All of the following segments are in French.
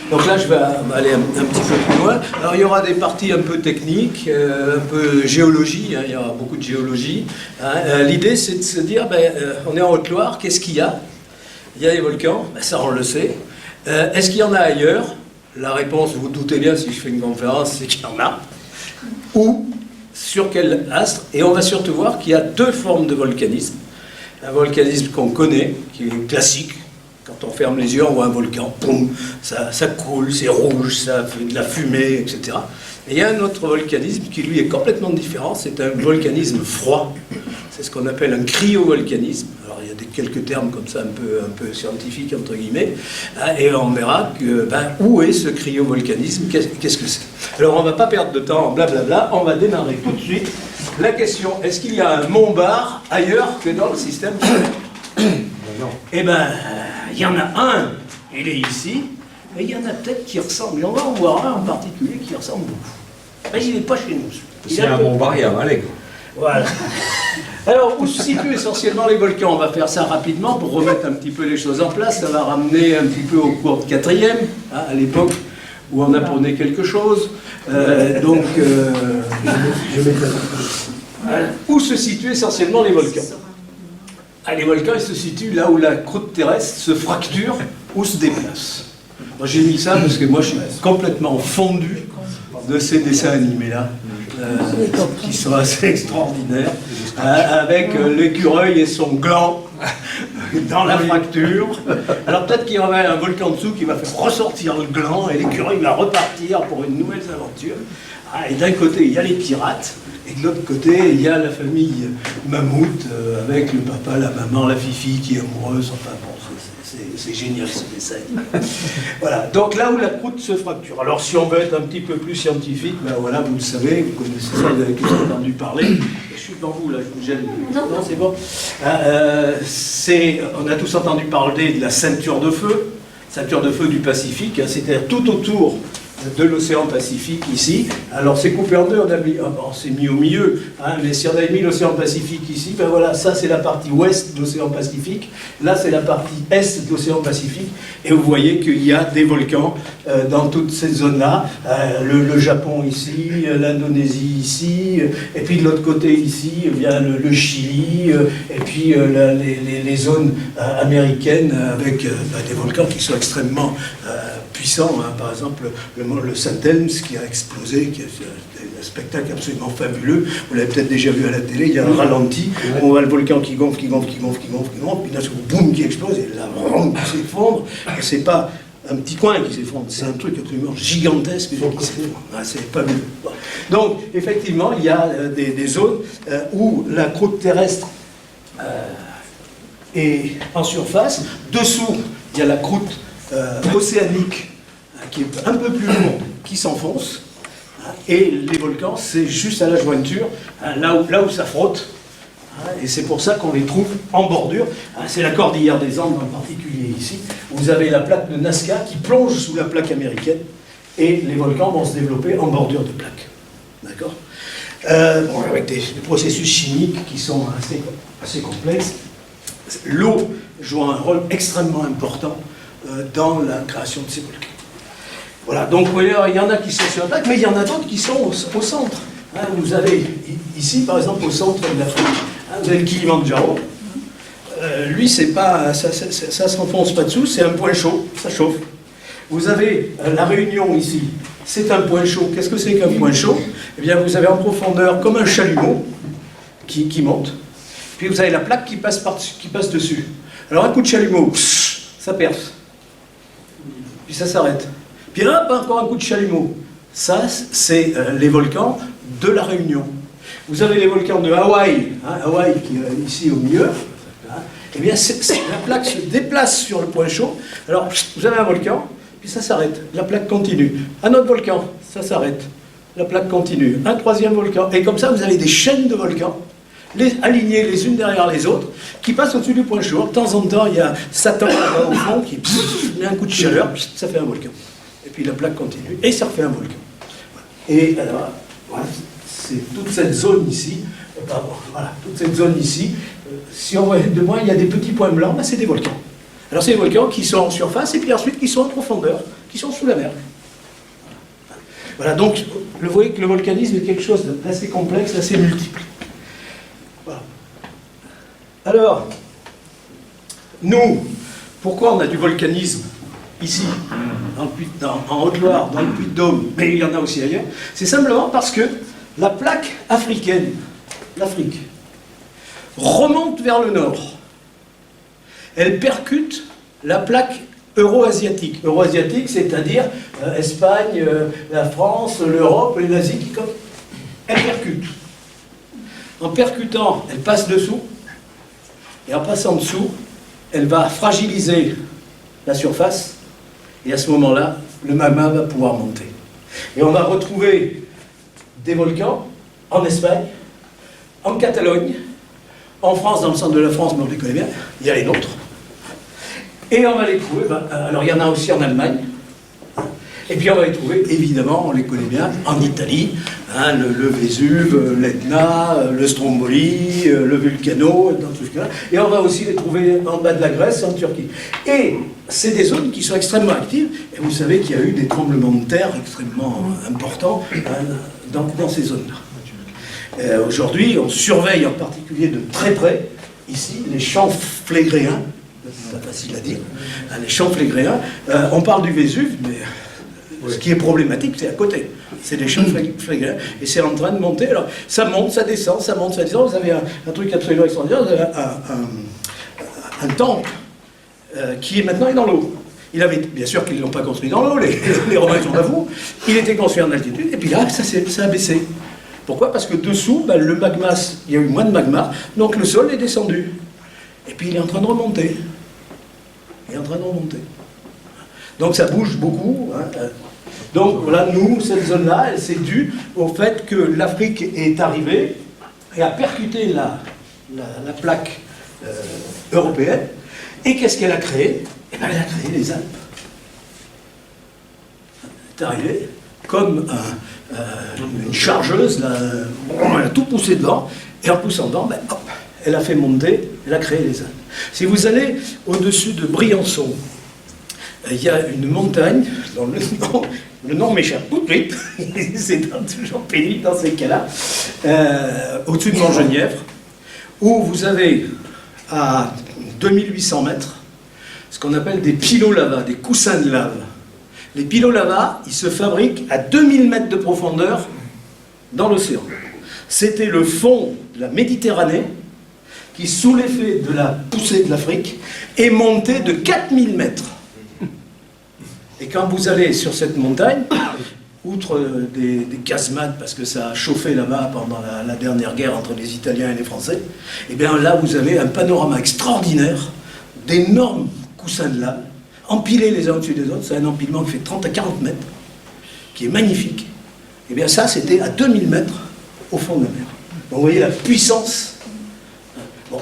Donc là, je vais aller un petit peu plus loin. Alors, il y aura des parties un peu techniques, un peu géologie, hein, il y aura beaucoup de géologie. Hein. L'idée, c'est de se dire, on est en Haute-Loire, qu'est-ce qu'il y a? Il y a des volcans, ça on le sait. Est-ce qu'il y en a ailleurs? La réponse, vous vous doutez bien, si je fais une conférence, c'est qu'il y en a. Où? Sur quel astre? Et on va surtout voir qu'il y a deux formes de volcanisme. Un volcanisme qu'on connaît, qui est classique. Quand on ferme les yeux, on voit un volcan, poum, ça coule, c'est rouge, ça fait de la fumée, etc. Et il y a un autre volcanisme qui, lui, est complètement différent. C'est un volcanisme froid. C'est ce qu'on appelle un cryovolcanisme. Alors, il y a quelques termes comme ça, un peu scientifiques, entre guillemets. Et on verra que, où est ce cryovolcanisme? Qu'est-ce que c'est? Alors, on ne va pas perdre de temps en blablabla. On va démarrer tout de suite. La question, est-ce qu'il y a un Montbard ailleurs que dans le système solaire? Non. Eh bien, il y en a un, il est ici, et il y en a peut-être qui ressemblent. On va en voir un en particulier qui ressemble beaucoup. Mais il n'est pas chez nous. S'il y a un Montbard, il y a un Allègre. Voilà. Alors, où se situent essentiellement les volcans? On va faire ça rapidement pour remettre un petit peu les choses en place. Ça va ramener un petit peu au cours de 4e, hein, à l'époque où on apprenait quelque chose. Où se situent essentiellement les volcans? Les volcans, ils se situent là où la croûte terrestre se fracture ou se déplace. Moi, j'ai mis ça parce que moi, je suis complètement fondu de ces dessins animés-là, qui sont assez extraordinaires, avec l'écureuil et son gland dans la fracture. Alors peut-être qu'il y aura un volcan dessous qui va faire ressortir le gland et l'écureuil va repartir pour une nouvelle aventure. Et d'un côté, il y a les pirates, et de l'autre côté, il y a la famille mammouth, avec le papa, la maman, la fifi qui est amoureuse. Enfin bon, c'est génial ce dessin. Voilà, donc là où la croûte se fracture. Alors si on veut être un petit peu plus scientifique, voilà, vous le savez, vous connaissez ça, vous avez tous entendu parler. Je suis devant vous là, je vous gêne. Non, c'est bon. On a tous entendu parler de la ceinture de feu du Pacifique, hein, c'est-à-dire tout autour de l'océan Pacifique ici. Alors c'est coupé en deux, on s'est mis au milieu, hein, mais si on avait mis l'océan Pacifique ici, voilà, ça c'est la partie ouest de l'océan Pacifique, là c'est la partie est de l'océan Pacifique, et vous voyez qu'il y a des volcans dans toute cette zone-là, le Japon ici, l'Indonésie ici, et puis de l'autre côté ici, eh bien, le Chili, et puis les zones américaines avec des volcans qui sont extrêmement puissants, hein. Par exemple le Saint-Elms qui a explosé, qui est un spectacle absolument fabuleux. Vous l'avez peut-être déjà vu à la télé, il y a un ralenti, on voit le volcan qui gonfle, puis d'un seul coup, boum, qui explose, et la ronde qui s'effondre. C'est pas un petit coin qui s'effondre, c'est un truc absolument gigantesque qui s'effondre. C'est fabuleux. Donc, effectivement, il y a des zones où la croûte terrestre est en surface. Dessous, il y a la croûte océanique, qui est un peu plus lourde, qui s'enfonce, et les volcans, c'est juste à la jointure, là où ça frotte, et c'est pour ça qu'on les trouve en bordure. C'est la cordillère des Andes en particulier ici. Vous avez la plaque de Nazca qui plonge sous la plaque américaine, et les volcans vont se développer en bordure de plaque. D'accord? Avec des processus chimiques qui sont assez complexes. L'eau joue un rôle extrêmement important dans la création de ces volcans. Voilà, donc il y en a qui sont sur la plaque, mais il y en a d'autres qui sont au centre. Vous avez ici, par exemple, au centre de l'Afrique, vous avez le Kilimandjaro. Lui, c'est pas, ça s'enfonce pas dessous, c'est un point chaud, ça chauffe. Vous avez la Réunion ici, c'est un point chaud. Qu'est-ce que c'est qu'un point chaud? Eh bien, vous avez en profondeur comme un chalumeau qui monte, puis vous avez la plaque qui passe dessus. Alors un coup de chalumeau, ça perce, puis ça s'arrête. Puis là, encore un coup de chalumeau. Ça, c'est les volcans de la Réunion. Vous avez les volcans de Hawaï, Hawaï qui est ici au milieu. Eh bien, la plaque se déplace sur le point chaud. Alors, vous avez un volcan, puis ça s'arrête. La plaque continue. Un autre volcan, ça s'arrête. La plaque continue. Un troisième volcan. Et comme ça, vous avez des chaînes de volcans, alignés les unes derrière les autres, qui passent au-dessus du point chaud. De temps en temps, il y a Satan là-bas au fond qui met un coup de chaleur, ça fait un volcan. Et puis la plaque continue, et ça refait un volcan. Et alors, voilà, c'est toute cette zone ici, toute cette zone ici, si on voit de loin, il y a des petits points blancs, c'est des volcans. Alors c'est des volcans qui sont en surface, et puis ensuite qui sont en profondeur, qui sont sous la mer. Voilà, donc vous voyez que le volcanisme est quelque chose d'assez complexe, d'assez multiple. Voilà. Alors, nous, pourquoi on a du volcanisme ici, en Haute-Loire, dans le Puy-de-Dôme, mais il y en a aussi ailleurs? C'est simplement parce que la plaque africaine, l'Afrique, remonte vers le nord. Elle percute la plaque euro-asiatique. Euro-asiatique, c'est-à-dire Espagne, la France, l'Europe et l'Asie, elle percute. En percutant, elle passe dessous, et en passant dessous, elle va fragiliser la surface, et à ce moment-là, le magma va pouvoir monter. Et on va retrouver des volcans en Espagne, en Catalogne, en France, dans le centre de la France, mais on les connaît bien, il y a les nôtres. Et on va les trouver, alors il y en a aussi en Allemagne, et puis on va les trouver, évidemment, on les connaît bien, en Italie, hein, le Vésuve, l'Etna, le Stromboli, le Vulcano, dans tout ce cas-là. Et on va aussi les trouver en bas de la Grèce, en Turquie. Et c'est des zones qui sont extrêmement actives, et vous savez qu'il y a eu des tremblements de terre extrêmement importants dans ces zones-là. Aujourd'hui, on surveille en particulier de très près, ici, les champs flégréens. C'est pas facile à dire, les champs flégréens. On parle du Vésuve, mais ce qui est problématique, c'est à côté. C'est des champs flégréens, et c'est en train de monter. Alors, ça monte, ça descend, ça monte, ça descend. Vous avez un truc absolument extraordinaire, vous avez un temple qui est maintenant dans l'eau. Bien sûr qu'ils ne l'ont pas construit dans l'eau, les Romains sont à vous. Il était construit en altitude, et puis là, ça a baissé. Pourquoi? Parce que dessous, le magma, il y a eu moins de magma, donc le sol est descendu. Et puis il est en train de remonter. Il est en train de remonter. Donc ça bouge beaucoup. Hein. Donc voilà, nous, cette zone-là, c'est dû au fait que l'Afrique est arrivée et a percuté la plaque européenne. Et qu'est-ce qu'elle a créé? Eh bien, elle a créé les Alpes. Elle est arrivée comme une chargeuse, là, elle a tout poussé dedans, et en poussant dedans, hop, elle a fait monter, elle a créé les Alpes. Si vous allez au-dessus de Briançon, il y a une montagne, dont le nom m'échappe tout de suite, c'est toujours pénible dans ces cas-là, au-dessus de Montgenièvre, où vous avez à 2800 mètres ce qu'on appelle des pilolavas, des coussins de lave. Les pilolavas, ils se fabriquent à 2000 mètres de profondeur dans l'océan. C'était le fond de la Méditerranée qui, sous l'effet de la poussée de l'Afrique, est monté de 4000 mètres. Et quand vous allez sur cette montagne, outre des casemates, parce que ça a chauffé là-bas pendant la dernière guerre entre les Italiens et les Français, et bien là, vous avez un panorama extraordinaire d'énormes coussins de lave, empilés les uns au-dessus des autres. C'est un empilement qui fait 30 à 40 mètres, qui est magnifique. Et bien ça, c'était à 2000 mètres au fond de la mer. Donc vous voyez la puissance. Bon,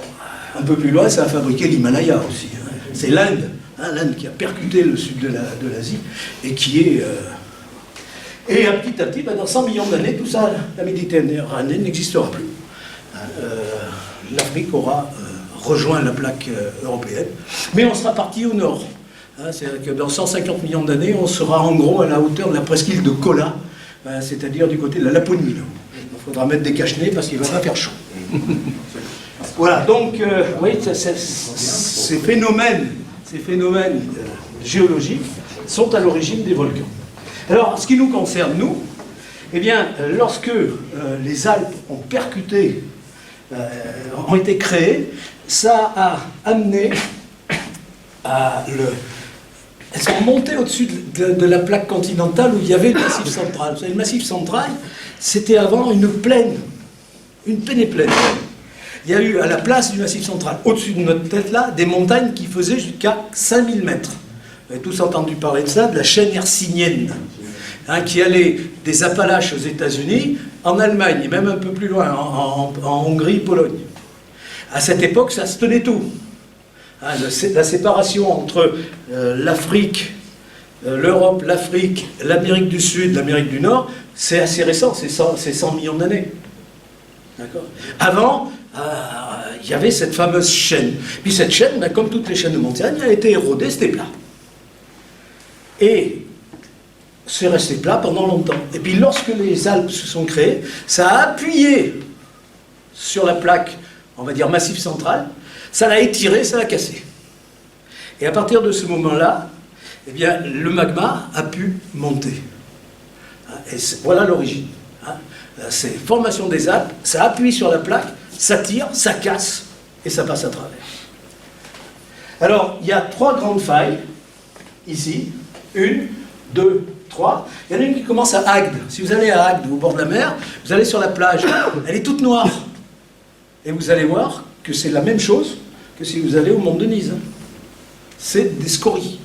un peu plus loin, ça a fabriqué l'Himalaya aussi. Hein. C'est l'Inde, l'Inde qui a percuté le sud de l'Asie et qui est... Et petit à petit, dans 100 millions d'années, tout ça, la Méditerranée n'existera plus. L'Afrique aura rejoint la plaque européenne, mais on sera parti au nord. C'est-à-dire que dans 150 millions d'années, on sera en gros à la hauteur de la presqu'île de Kola, c'est-à-dire du côté de la Laponie. Il faudra mettre des cache-nez parce qu'il ne va pas faire chaud. Voilà, donc, vous voyez, ces phénomènes géologiques sont à l'origine des volcans. Alors, en ce qui nous concerne, nous, eh bien, lorsque les Alpes ont percuté, ont été créées, ça a amené à elles sont montées au-dessus de la plaque continentale où il y avait le Massif central. Vous savez, le Massif central, c'était avant une plaine, une pénéplaine. Il y a eu à la place du Massif central, au-dessus de notre tête là, des montagnes qui faisaient jusqu'à 5000 mètres. Vous avez tous entendu parler de ça, de la chaîne hercynienne, qui allait des Appalaches aux États-Unis, en Allemagne, et même un peu plus loin, en Hongrie, Pologne. À cette époque, ça se tenait tout. La séparation entre l'Afrique, l'Europe, l'Afrique, l'Amérique du Sud, l'Amérique du Nord, c'est assez récent, c'est 100 millions d'années. D'accord ? Avant, il y avait cette fameuse chaîne. Puis cette chaîne, comme toutes les chaînes de montagne, a été érodée, c'était plat. Et c'est resté plat pendant longtemps. Et puis lorsque les Alpes se sont créées, ça a appuyé sur la plaque, on va dire massif central, ça l'a étiré, ça l'a cassé. Et à partir de ce moment-là, eh bien, le magma a pu monter. Et voilà l'origine. C'est formation des Alpes, ça appuie sur la plaque, ça tire, ça casse, et ça passe à travers. Alors, il y a 3 grandes failles, ici, 1, 2, 3. Il y en a une qui commence à Agde. Si vous allez à Agde, au bord de la mer, vous allez sur la plage, elle est toute noire. Et vous allez voir que c'est la même chose que si vous allez au Mont Denise. C'est des scories.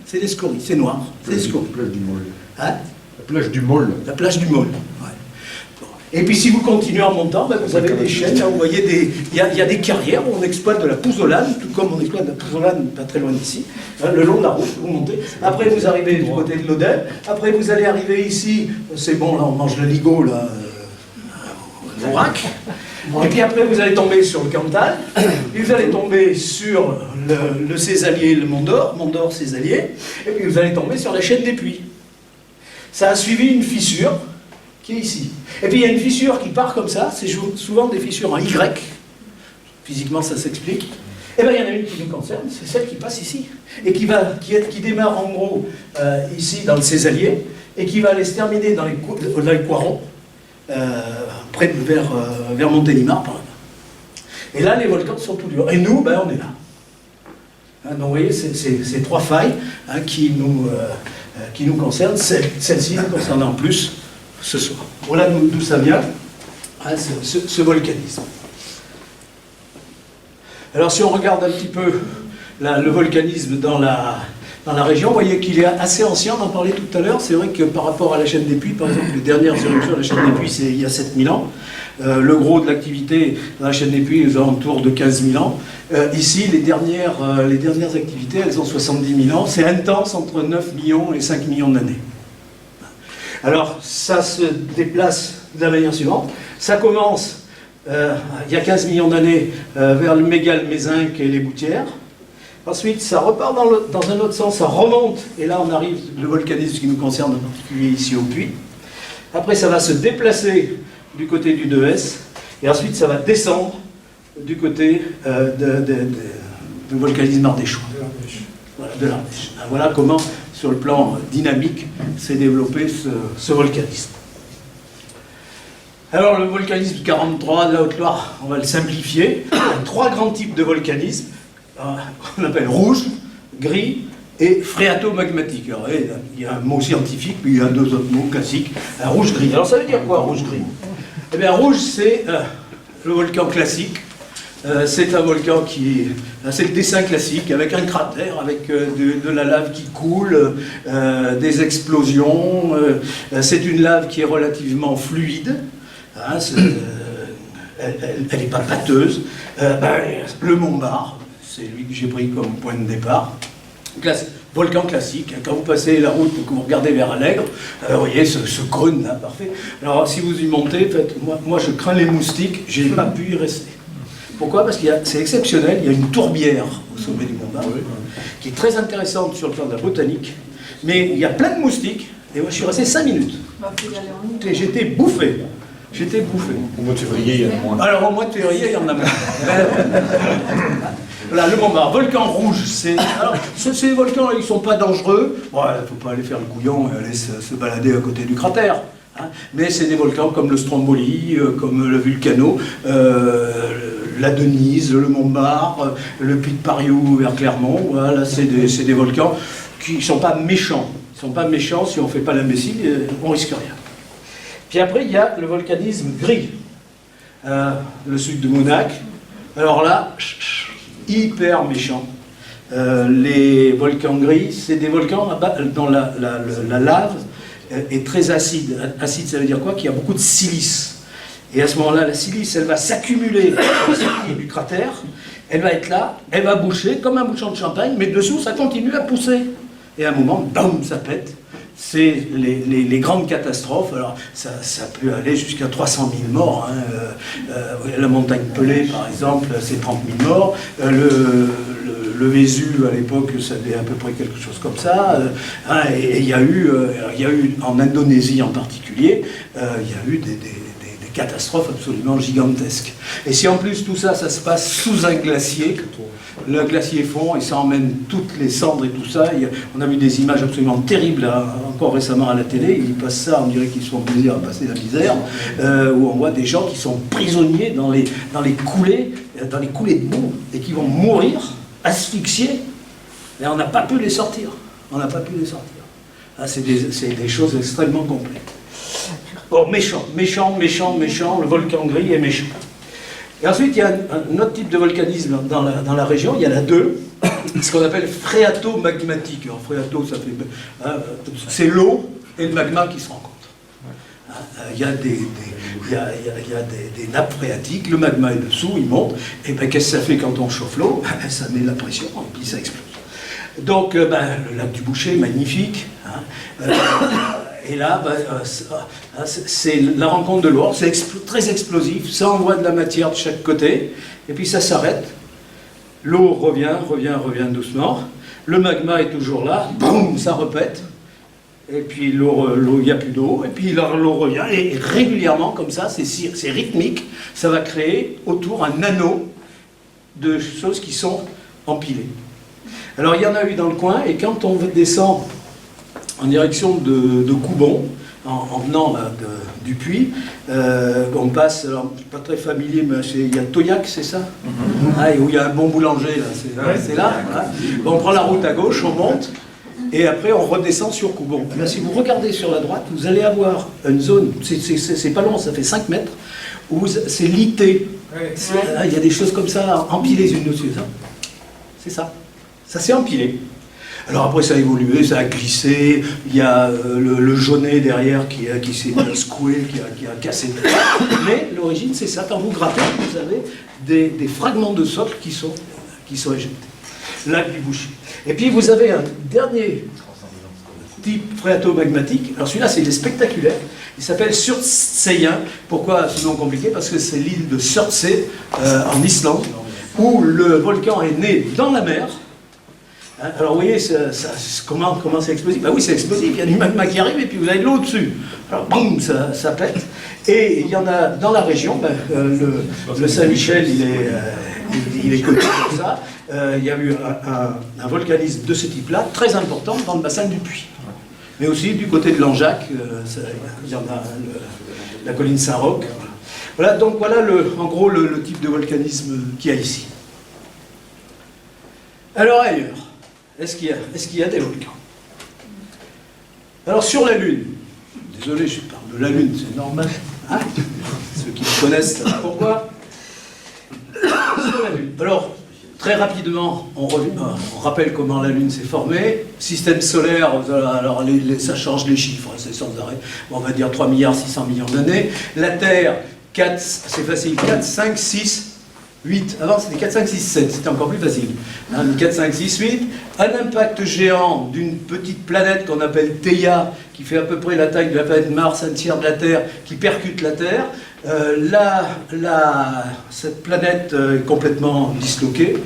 C'est des scories, c'est noir, c'est des scories. La plage du Môle. Hein? La plage du Môle. La plage du Môle. Ouais. Bon. Et puis si vous continuez en montant, ben, vous avez des chaînes, là, vous voyez, il y a des carrières où on exploite de la pouzzolane, tout comme on exploite de la pouzzolane pas très loin d'ici, hein, le long de la route, vous montez. Après vous arrivez du côté de l'Odelle, après vous allez arriver ici, c'est bon, là on mange le ligot, là, au Vourac. Et puis après vous allez tomber sur le Cantal, puis vous allez tomber sur le Césalier, le Mont d'Or, Césalier, et puis vous allez tomber sur la chaîne des Puys. Ça a suivi une fissure qui est ici. Et puis il y a une fissure qui part comme ça, c'est souvent des fissures en Y, physiquement ça s'explique. Et bien il y en a une qui nous concerne, c'est celle qui passe ici, et qui démarre en gros ici dans le Césalier, et qui va aller se terminer dans les Coirons, vers Montélimar par là. Et là les volcans sont tout durs. Et nous, ben, on est là. Hein, donc vous voyez, ces 3 failles hein, qui nous concernent, celle-ci nous concernant en plus ce soir. Voilà d'où ça vient, hein, ce volcanisme. Alors si on regarde un petit peu le volcanisme dans la région, vous voyez qu'il est assez ancien, on en parlait tout à l'heure. C'est vrai que par rapport à la chaîne des Puys, par exemple, les dernières éruptions de la chaîne des Puys, c'est il y a 7000 ans. Le gros de l'activité dans la chaîne des Puys est aux alentours de 15 000 ans. Ici, les dernières activités, elles ont 70 000 ans. C'est intense entre 9 millions et 5 millions d'années. Alors, ça se déplace de la manière suivante. Ça commence, il y a 15 millions d'années, vers le mégale, mézinc et les Boutières. Ensuite, ça repart dans un autre sens, ça remonte, et là on arrive, le volcanisme qui nous concerne en particulier ici au Puy. Après, ça va se déplacer du côté du 2S, et ensuite ça va descendre du côté du volcanisme ardéchois. Voilà, de l'Ardèche. Voilà comment, sur le plan dynamique, s'est développé ce volcanisme. Alors, le volcanisme 43 de la Haute-Loire, on va le simplifier. Il y a 3 grands types de volcanisme. On appelle rouge, gris et phréatomagmatique. Alors, il y a un mot scientifique, puis il y a 2 autres mots classiques. Un rouge-gris. Alors ça veut dire quoi, rouge-gris? Eh bien, rouge, c'est le volcan classique. C'est un volcan c'est le dessin classique, avec un cratère, avec de la lave qui coule, des explosions. C'est une lave qui est relativement fluide. Hein, elle n'est pas pâteuse. Le Montbard, c'est lui que j'ai pris comme point de départ. Volcan classique. Quand vous passez la route et que vous regardez vers Allègre, vous voyez ce creux là, parfait. Alors si vous y montez, moi je crains les moustiques, je n'ai pas pu y rester. Pourquoi? Parce que c'est exceptionnel, il y a une tourbière au sommet du Montbard, qui est très intéressante sur le plan de la botanique, mais il y a plein de moustiques, et moi je suis resté 5 minutes. Et j'étais bouffé. Au mois de février, il y en a moins. Alors au mois de février, il y en a moins. Voilà, le Montbard, volcan rouge, ces volcans, ils ne sont pas dangereux. Bon, il ne faut pas aller faire le couillon et aller se balader à côté du cratère. Hein. Mais c'est des volcans comme le Stromboli, comme le Vulcano, la Denise, le Montbard, le Puy de Pariou vers Clermont. Voilà, c'est des volcans qui ne sont pas méchants. Ils ne sont pas méchants, si on ne fait pas l'imbécile, on ne risque rien. Puis après, il y a le volcanisme gris. Le sud de Mounac. Alors là, hyper méchant. Les volcans gris, c'est des volcans dont la lave est très acide. Acide, ça veut dire quoi? Qu'il y a beaucoup de silice. Et à ce moment-là, la silice, elle va s'accumuler sur le circuit du cratère, elle va être là, elle va boucher comme un bouchon de champagne, mais dessous, ça continue à pousser. Et à un moment, boum, ça pète. C'est les grandes catastrophes. Alors, ça peut aller jusqu'à 300 000 morts. Hein. La montagne Pelée, par exemple, c'est 30 000 morts. le Vésuve, à l'époque, ça avait à peu près quelque chose comme ça. Et il y a eu, en Indonésie en particulier, il y a eu des catastrophes absolument gigantesques. Et si en plus tout ça, ça se passe sous un glacier, le glacier fond et ça emmène toutes les cendres et tout ça. On a vu des images absolument terribles encore récemment à la télé. Ils passent ça, on dirait qu'ils se font plaisir à passer la misère, où on voit des gens qui sont prisonniers dans les coulées de boue et qui vont mourir asphyxiés. Et on n'a pas pu les sortir. On n'a pas pu les sortir. C'est des choses extrêmement complexes. Bon, méchant, le volcan gris est méchant. Et ensuite, il y a un autre type de volcanisme dans la région, il y en a deux, ce qu'on appelle phréato-magmatique. Alors, phréato, ça fait... c'est l'eau et le magma qui se rencontrent. Il y a des nappes phréatiques, le magma est dessous, il monte, et bien qu'est-ce que ça fait quand on chauffe l'eau? Ça met la pression, et puis ça explose. Donc, le lac du Boucher, magnifique. Et là, c'est la rencontre de l'eau, c'est très explosif, ça envoie de la matière de chaque côté, et puis ça s'arrête. L'eau revient doucement, le magma est toujours là, boum, ça repète, et puis l'eau, il n'y a plus d'eau, et puis l'eau revient, et régulièrement, comme ça, c'est rythmique, ça va créer autour un anneau de choses qui sont empilées. Alors il y en a eu dans le coin, et quand on descend en direction de Coubon, en venant là, du puits, on passe, alors je ne suis pas très familier, mais il y a Toyac, c'est ça? Et où il y a un bon boulanger, là, c'est là. Voilà. On prend la route à gauche, on monte, et après on redescend sur Coubon. Là, si vous regardez sur la droite, vous allez avoir une zone, c'est pas long, ça fait 5 mètres, où c'est lité. Il y a des choses comme ça, empilées une dessus. C'est ça. Ça s'est empilé. Alors après ça a évolué, ça a glissé, il y a le jaunet derrière qui s'est secoué, qui a cassé. Mais l'origine c'est ça, quand vous grattez, vous avez des fragments de socle qui sont éjectés. Lac du Boucher. Et puis vous avez un dernier type phréato-magmatique, alors celui-là c'est les spectaculaires, il s'appelle Surtseyen. Pourquoi ce nom compliqué? Parce que c'est l'île de Surtsey en Islande, où le volcan est né dans la mer. Alors vous voyez, comment c'est explosif? Ben oui, c'est explosif, il y a du magma qui arrive et puis vous avez de l'eau dessus. Alors boum, ça pète. Et il y en a dans la région, le Saint-Michel, il est connu pour ça. Il y a eu un volcanisme de ce type-là, très important dans le bassin du Puy. Mais aussi du côté de Langeac, il y en a la colline Saint-Roch. Voilà, donc voilà en gros le type de volcanisme qu'il y a ici. Alors ailleurs, est-ce qu'il y a des volcans? Alors sur la Lune, désolé, je parle de la Lune, c'est normal, hein? Ceux qui me connaissent savent pourquoi. Sur la Lune. Alors, très rapidement, on rappelle comment la Lune s'est formée. Système solaire, alors ça change les chiffres, c'est sans arrêt. On va dire 3 milliards 600 millions d'années. La Terre, c'est facile, 4, 5, 6, 8. Avant, c'était 4, 5, 6, 7. C'était encore plus facile. 4, 5, 6, 8. Un impact géant d'une petite planète qu'on appelle Theia, qui fait à peu près la taille de la planète Mars, un tiers de la Terre, qui percute la Terre. Cette planète est complètement disloquée.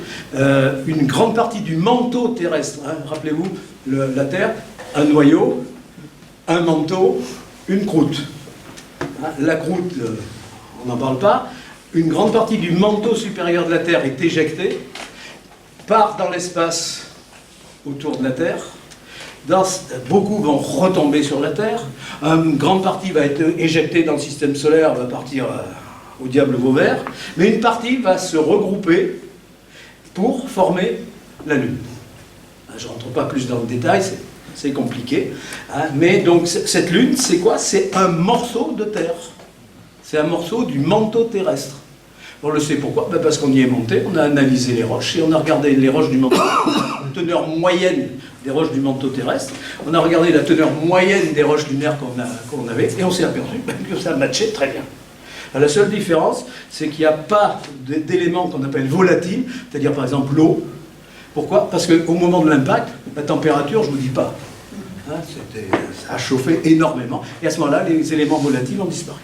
Une grande partie du manteau terrestre, rappelez-vous, la Terre, un noyau, un manteau, une croûte. La croûte, on n'en parle pas. Une grande partie du manteau supérieur de la Terre est éjectée, part dans l'espace autour de la Terre. Beaucoup vont retomber sur la Terre. Une grande partie va être éjectée dans le système solaire, va partir au diable Vauvert. Mais une partie va se regrouper pour former la Lune. Je ne rentre pas plus dans le détail, c'est compliqué. Mais donc cette Lune, c'est quoi? C'est un morceau de Terre. C'est un morceau du manteau terrestre. On le sait pourquoi? Parce qu'on y est monté, on a analysé les roches et on a regardé les roches du manteau, la teneur moyenne des roches du manteau terrestre. On a regardé la teneur moyenne des roches lunaires qu'on avait et on s'est aperçu que ça matchait très bien. La seule différence, c'est qu'il n'y a pas d'éléments qu'on appelle volatiles, c'est-à-dire par exemple l'eau. Pourquoi? Parce qu'au moment de l'impact, la température, je ne vous dis pas. Ça a chauffé énormément et à ce moment-là, les éléments volatiles ont disparu.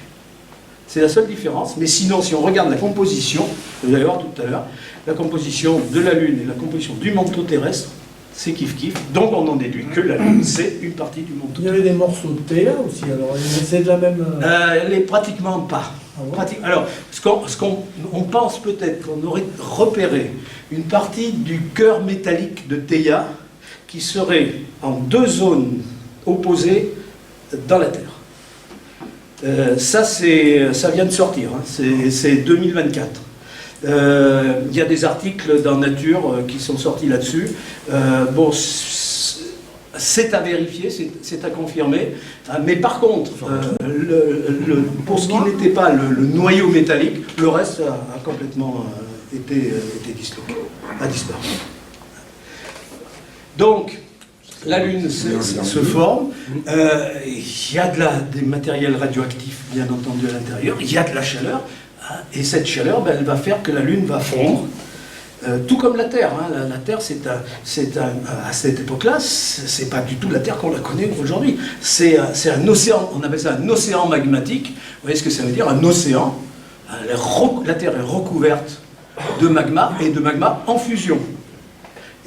C'est la seule différence. Mais sinon, si on regarde la composition, vous allez voir tout à l'heure, la composition de la Lune et la composition du manteau terrestre, c'est kiff-kiff. Donc on en déduit que la Lune, c'est une partie du manteau. Il y avait des morceaux de Théa aussi, alors c'est de la même... Elle est pratiquement pas. Ah ouais. Alors, on pense peut-être qu'on aurait repéré une partie du cœur métallique de Théa qui serait en deux zones opposées dans la Terre. Ça vient de sortir, hein, c'est 2024. Il y a des articles dans Nature qui sont sortis là-dessus. Bon, c'est à vérifier, c'est à confirmer. Mais par contre, pour ce qui n'était pas le noyau métallique, le reste a complètement été disloqué, a disparu. Donc, la Lune se forme. Il y a des matériels radioactifs, bien entendu, à l'intérieur. Il y a de la chaleur. Et cette chaleur, elle va faire que la Lune va fondre. Tout comme la Terre. Hein. La Terre, à cette époque-là, c'est pas du tout la Terre qu'on la connaît aujourd'hui. C'est un océan, on appelle ça un océan magmatique. Vous voyez ce que ça veut dire, un océan. La Terre est recouverte de magma et de magma en fusion.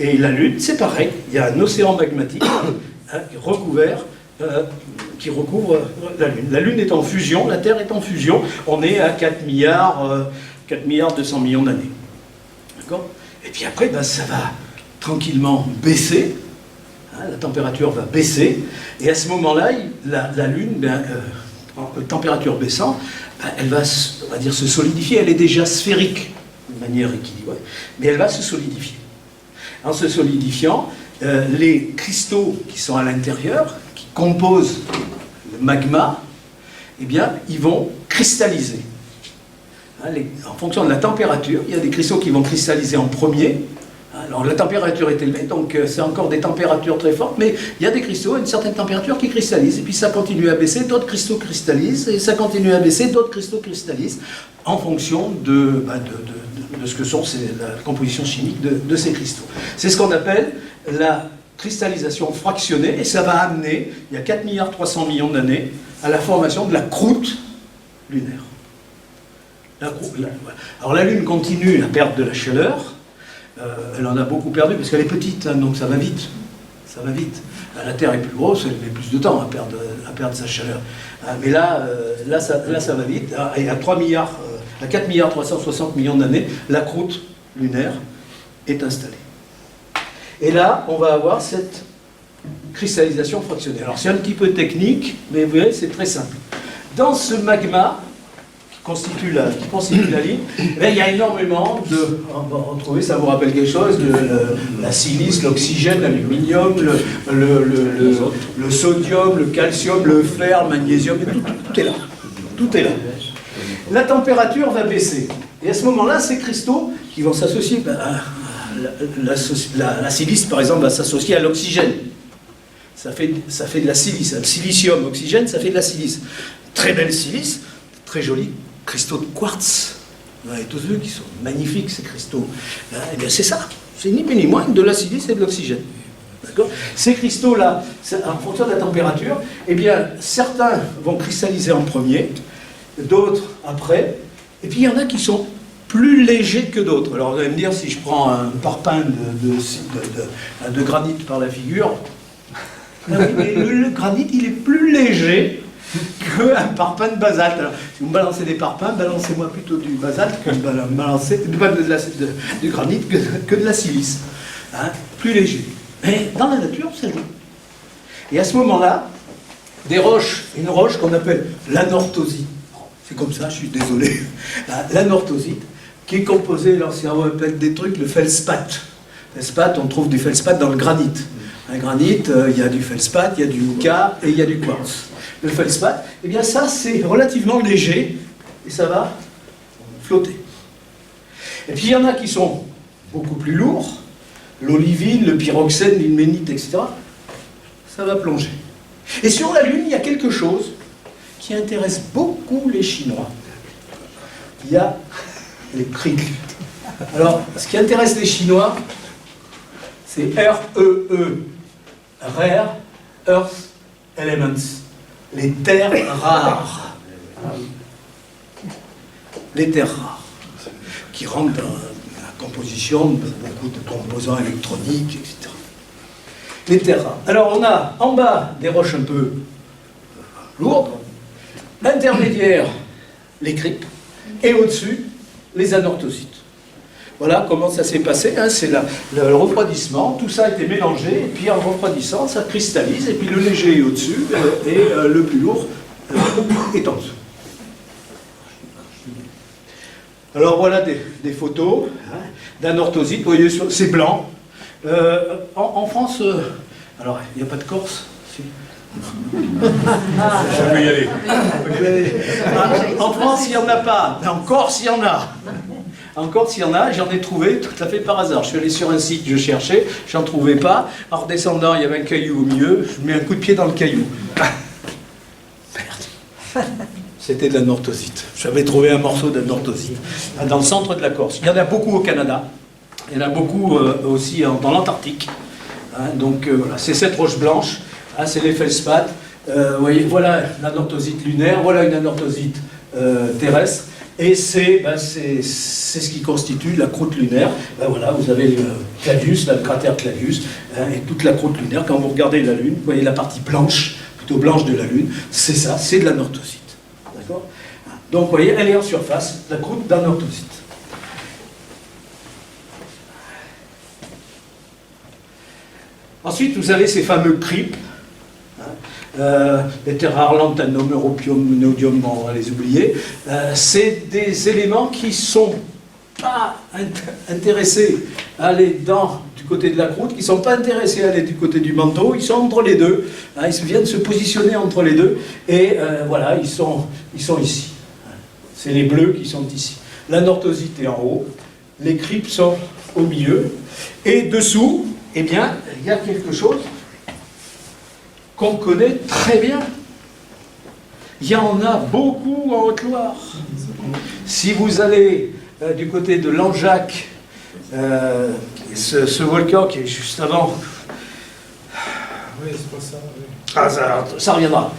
Et la Lune, c'est pareil. Il y a un océan magmatique qui recouvre la Lune. La Lune est en fusion, la Terre est en fusion. On est à 4 milliards 200 millions d'années. D'accord ? Et puis après, ça va tranquillement baisser. Hein, la température va baisser. Et à ce moment-là, la Lune, en température baissant, elle va, on va dire, se solidifier. Elle est déjà sphérique, de manière équilibrée. Mais elle va se solidifier. En se solidifiant, les cristaux qui sont à l'intérieur, qui composent le magma, eh bien, ils vont cristalliser. En fonction de la température, il y a des cristaux qui vont cristalliser en premier. Alors la température est élevée, donc c'est encore des températures très fortes, mais il y a des cristaux à une certaine température qui cristallisent, et puis ça continue à baisser, d'autres cristaux cristallisent, et ça continue à baisser, d'autres cristaux cristallisent, en fonction de ce que sont la composition chimique de ces cristaux. C'est ce qu'on appelle la cristallisation fractionnée, et ça va amener, il y a 4 milliards 300 millions d'années, à la formation de la croûte lunaire. Alors la Lune continue à perdre de la chaleur. Elle en a beaucoup perdu parce qu'elle est petite, hein, donc ça va vite. Ça va vite. La Terre est plus grosse, elle met plus de temps à perdre sa chaleur. Mais là, ça va vite. Et à 4 milliards 360 millions d'années, la croûte lunaire est installée. Et là, on va avoir cette cristallisation fractionnée. Alors c'est un petit peu technique, mais vous voyez, c'est très simple. Dans ce magma qui constitue la ligne, il y a énormément de... On va retrouver, ça vous rappelle quelque chose, la silice, l'oxygène, l'aluminium, le sodium, le calcium, le fer, le magnésium, tout est là. Tout est là. La température va baisser. Et à ce moment-là, ces cristaux qui vont s'associer... La silice, par exemple, va s'associer à l'oxygène. Ça fait de la silice. Le silicium, oxygène, ça fait de la silice. Très belle silice, très jolie. Cristaux de quartz. Vous avez tous vu qui sont magnifiques, ces cristaux. Eh bien, c'est ça. C'est ni plus ni moins que de la silice et de l'oxygène. D'accord ? Ces cristaux-là, en fonction de la température, eh bien, certains vont cristalliser en premier, d'autres après, et puis il y en a qui sont plus légers que d'autres. Alors vous allez me dire, si je prends un parpaing de granit par la figure, mais le granit, il est plus léger qu'un parpaing de basalte. Alors, si vous me balancez des parpaings, balancez-moi plutôt du basalte que du granit que de la silice. Hein, plus léger. Mais dans la nature, ça joue. Et à ce moment-là, une roche qu'on appelle l'anorthosite, c'est comme ça, je suis désolé, l'anorthosite, qui est composée, alors si on répète des trucs, le feldspath. Feldspath, on trouve du feldspath dans le granit. Un granit, il y a du feldspath, il y a du mica et il y a du quartz. Le feldspath, eh bien ça c'est relativement léger et ça va flotter. Et puis il y en a qui sont beaucoup plus lourds, l'olivine, le pyroxène, l'ilménite, etc. Ça va plonger. Et sur la Lune, il y a quelque chose qui intéresse beaucoup les Chinois. Il y a les criques. Alors, ce qui intéresse les Chinois, c'est REE, Rare Earth Elements, les terres rares. les terres rares, qui rentrent dans la composition de beaucoup de composants électroniques, etc. Les terres rares. Alors on a en bas des roches un peu lourdes, intermédiaires les cryptes, et au-dessus les anorthosites. Voilà comment ça s'est passé, hein, c'est le refroidissement, tout ça a été mélangé, et puis en refroidissant, ça cristallise, et puis le léger est au-dessus, et le plus lourd est en dessous. Alors voilà des photos hein, d'anorthosites, vous voyez, c'est blanc. En France, alors il n'y a pas de Corse si. On peut y aller. En France, il n'y en a pas, mais en Corse, il y en a. En Corse, il y en a, j'en ai trouvé tout à fait par hasard. Je suis allé sur un site, je cherchais, j'en trouvais pas. En redescendant, il y avait un caillou au milieu, je mets un coup de pied dans le caillou. Merde. C'était de l'anorthosite. J'avais trouvé un morceau d'anorthosite dans le centre de la Corse. Il y en a beaucoup au Canada, il y en a beaucoup aussi dans l'Antarctique. Hein, donc voilà, c'est cette roche blanche, hein, c'est les feldspaths. Vous voyez, voilà l'anorthosite lunaire, voilà une anorthosite terrestre. Et c'est ce qui constitue la croûte lunaire. Ben voilà, vous avez le Clavius, le cratère Clavius, hein, et toute la croûte lunaire. Quand vous regardez la Lune, vous voyez la partie blanche, plutôt blanche de la Lune, c'est ça, c'est de l'anorthosite. D'accord ? Donc vous voyez, elle est en surface, la croûte d'anorthosite. Ensuite, vous avez ces fameux cryptes. Les terres rares, lanthanum, europium, néodyme, on va les oublier. C'est des éléments qui ne sont pas intéressés à aller du côté de la croûte, qui ne sont pas intéressés à aller du côté du manteau, ils sont entre les deux. Hein, ils viennent se positionner entre les deux, et voilà, ils sont ici. C'est les bleus qui sont ici. L'anorthosite est en haut, les cryptes sont au milieu, et dessous, eh bien, il y a quelque chose qu'on connaît très bien. Il y en a beaucoup en Haute-Loire. Si vous allez du côté de Langeac, ce volcan qui est juste avant... Oui, c'est pas ça. Oui. Ah, ça reviendra.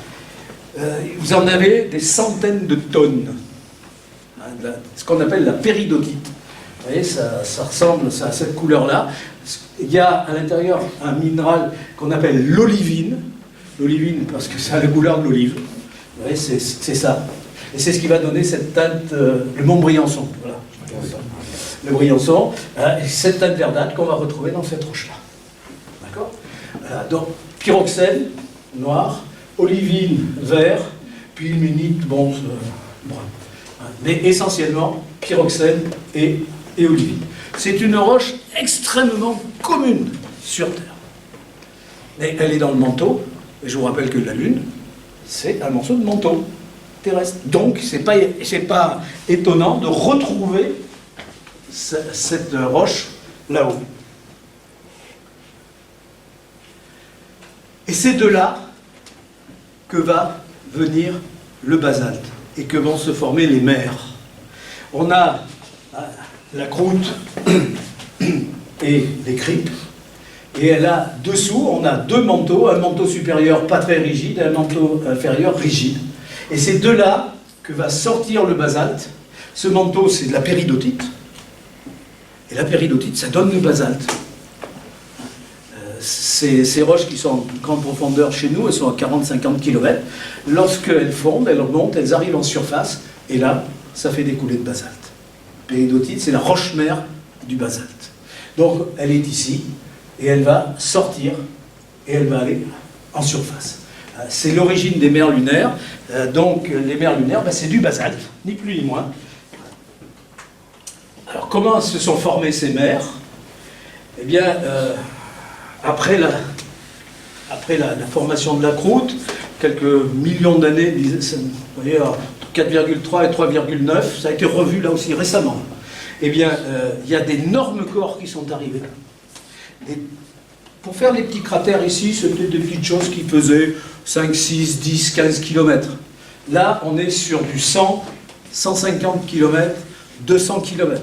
Vous en avez des centaines de tonnes. Hein, ce qu'on appelle la péridotite. Vous voyez, ça ressemble à cette couleur-là. Il y a à l'intérieur un minéral qu'on appelle l'olivine. L'olivine, parce que ça a la couleur de l'olive. Vous voyez, c'est ça. Et c'est ce qui va donner cette teinte, le Montbriançon. Voilà. Le Briançon, cette teinte verdâtre qu'on va retrouver dans cette roche-là. D'accord ? Donc, pyroxène, noir, olivine, vert, puis ilménite, bon, brun. Mais essentiellement, pyroxène et olivine. C'est une roche extrêmement commune sur Terre. Et elle est dans le manteau. Et je vous rappelle que la Lune, c'est un morceau de manteau terrestre. Donc, c'est pas étonnant de retrouver cette roche là-haut. Et c'est de là que va venir le basalte et que vont se former les mers. On a la croûte et les cryptes. Et elle a dessous, on a deux manteaux, un manteau supérieur pas très rigide et un manteau inférieur rigide. Et c'est de là que va sortir le basalte. Ce manteau, c'est de la péridotite. Et la péridotite, ça donne le basalte. Ces roches qui sont en grande profondeur chez nous, elles sont à 40-50 km. Lorsqu'elles fondent, elles remontent, elles arrivent en surface. Et là, ça fait des coulées de basalte. Péridotite, c'est la roche-mère du basalte. Donc, elle est ici. Et elle va sortir, et elle va aller en surface. C'est l'origine des mers lunaires. Donc les mers lunaires, c'est du basalte, ni plus ni moins. Alors comment se sont formées ces mers? Eh bien, après la formation de la croûte, quelques millions d'années, vous voyez, entre 4,3 et 3,9, ça a été revu là aussi récemment. Eh bien, il y a d'énormes corps qui sont arrivés. Pour faire les petits cratères ici, c'était des petites choses qui faisaient 5, 6, 10, 15 km. Là, on est sur du 100, 150 km, 200 km.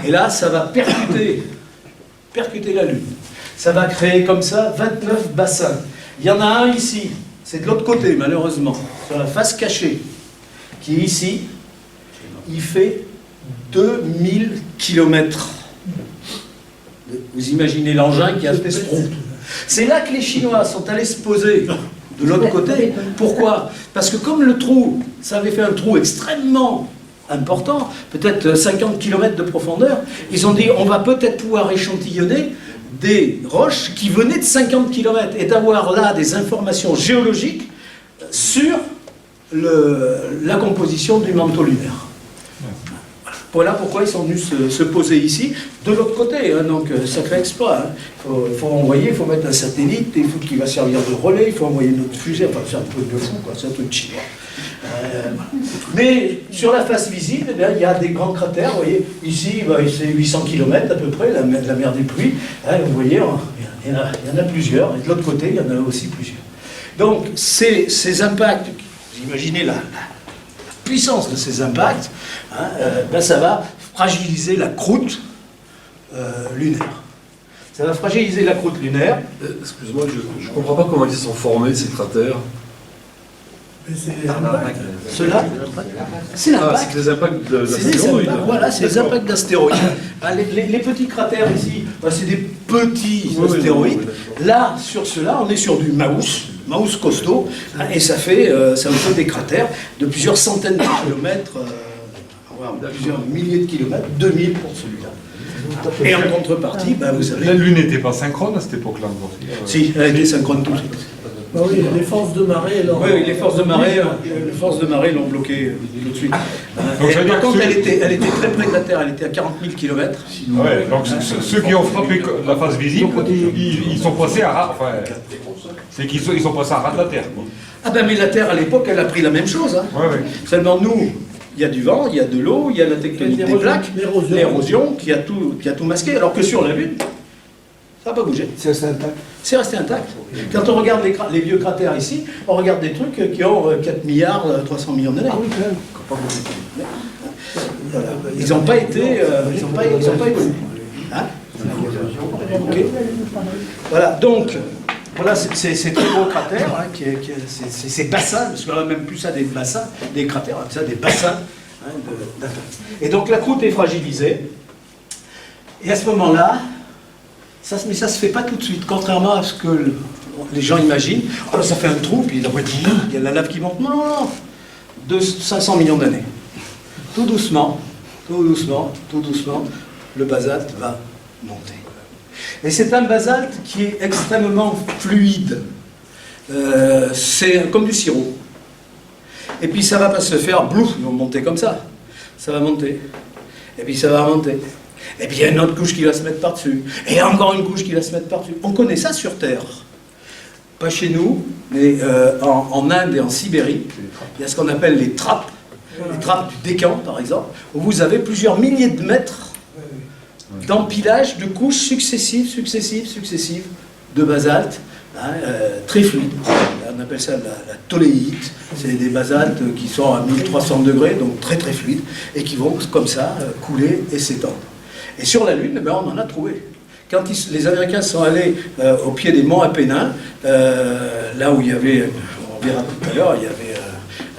Et là, ça va percuter la Lune. Ça va créer comme ça 29 bassins. Il y en a un ici, c'est de l'autre côté malheureusement, sur la face cachée, qui est ici. il fait 2000 km. Vous imaginez l'engin qui a fait ce trou. C'est là que les Chinois sont allés se poser de l'autre côté. Pourquoi? Parce que comme le trou, ça avait fait un trou extrêmement important, peut-être 50 km de profondeur, ils ont dit on va peut-être pouvoir échantillonner des roches qui venaient de 50 km et d'avoir là des informations géologiques sur la composition du manteau lunaire. Voilà pourquoi ils sont venus se poser ici, de l'autre côté, hein, donc sacré exploit. Il faut envoyer, il faut mettre un satellite, il faut qu'il va servir de relais, il faut envoyer notre fusée, enfin c'est un truc de fou, quoi, c'est un truc chinois. Voilà. Mais sur la face visible, eh bien, il y a des grands cratères, vous voyez, ici c'est 800 km à peu près, la mer des pluies, hein, vous voyez, il y en a plusieurs, et de l'autre côté, il y en a aussi plusieurs. Donc ces impacts, vous imaginez la puissance de ces impacts, hein, ben ça va fragiliser la croûte lunaire. Ça va fragiliser la croûte lunaire. Excuse-moi, je ne comprends pas comment ils sont formés, ces cratères. Cela, c'est l'impact. C'est des impacts d'astéroïdes. Voilà, c'est des impacts d'astéroïdes. Les petits cratères ici, c'est des petits astéroïdes. Là, sur cela, on est sur du Maus costaud, hein, et ça vous fait des cratères de plusieurs centaines de kilomètres, plusieurs milliers de kilomètres, 2000 pour celui-là. Et en contrepartie, vous savez... La Lune n'était pas synchrone à cette époque-là encore. Si, elle était synchrone tout de suite. Bah oui, les forces de marée. Oui, les forces de marée l'ont bloqué tout de suite. Par contre, elle était très près de la Terre, elle était à 40 000 km. Ouais, donc ceux qui ont frappé la face visible, ils sont passés à c'est qu'ils sont passés à ras de la Terre. Ah ben mais la Terre à l'époque, elle a pris la même chose. Hein. Ouais. Seulement nous, il y a du vent, il y a de l'eau, il y a la tectonique des plaques, l'érosion qui a tout masqué, alors que sur la Lune, ça n'a pas bougé. C'est resté intact. C'est resté intact. Quand on regarde les vieux cratères ici, on regarde des trucs qui ont 4 milliards, 300 millions d'années. Ah oui, quand même. Voilà. Ils n'ont pas été... ils n'ont pas évolué. Hein? Okay. Voilà, donc, voilà ces très gros cratères, hein, ces bassins, parce qu'on n'a même plus ça des bassins, des cratères, on appelle ça des bassins. Hein, et donc la croûte est fragilisée. Et à ce moment-là, mais ça ne se fait pas tout de suite, contrairement à ce que les gens imaginent. Oh, ça fait un trou, puis il y a la lave qui monte. Non, de 500 millions d'années. Tout doucement, le basalte va monter. Et c'est un basalte qui est extrêmement fluide. C'est comme du sirop. Et puis ça ne va pas se faire, blouf, ils vont monter comme ça. Ça va monter. Et puis ça va remonter. Et puis il y a une autre couche qui va se mettre par-dessus. Et encore une couche qui va se mettre par-dessus. On connaît ça sur Terre. Pas chez nous, mais en Inde et en Sibérie, il y a ce qu'on appelle les trappes du Décan, par exemple, où vous avez plusieurs milliers de mètres d'empilage de couches successives de basalte, hein, très fluide. On appelle ça la toléite. C'est des basaltes qui sont à 1300 degrés, donc très très fluides, et qui vont comme ça couler et s'étendre. Et sur la Lune, on en a trouvé. Quand les Américains sont allés au pied des monts Apennins, là où il y avait, on verra tout à l'heure, il y avait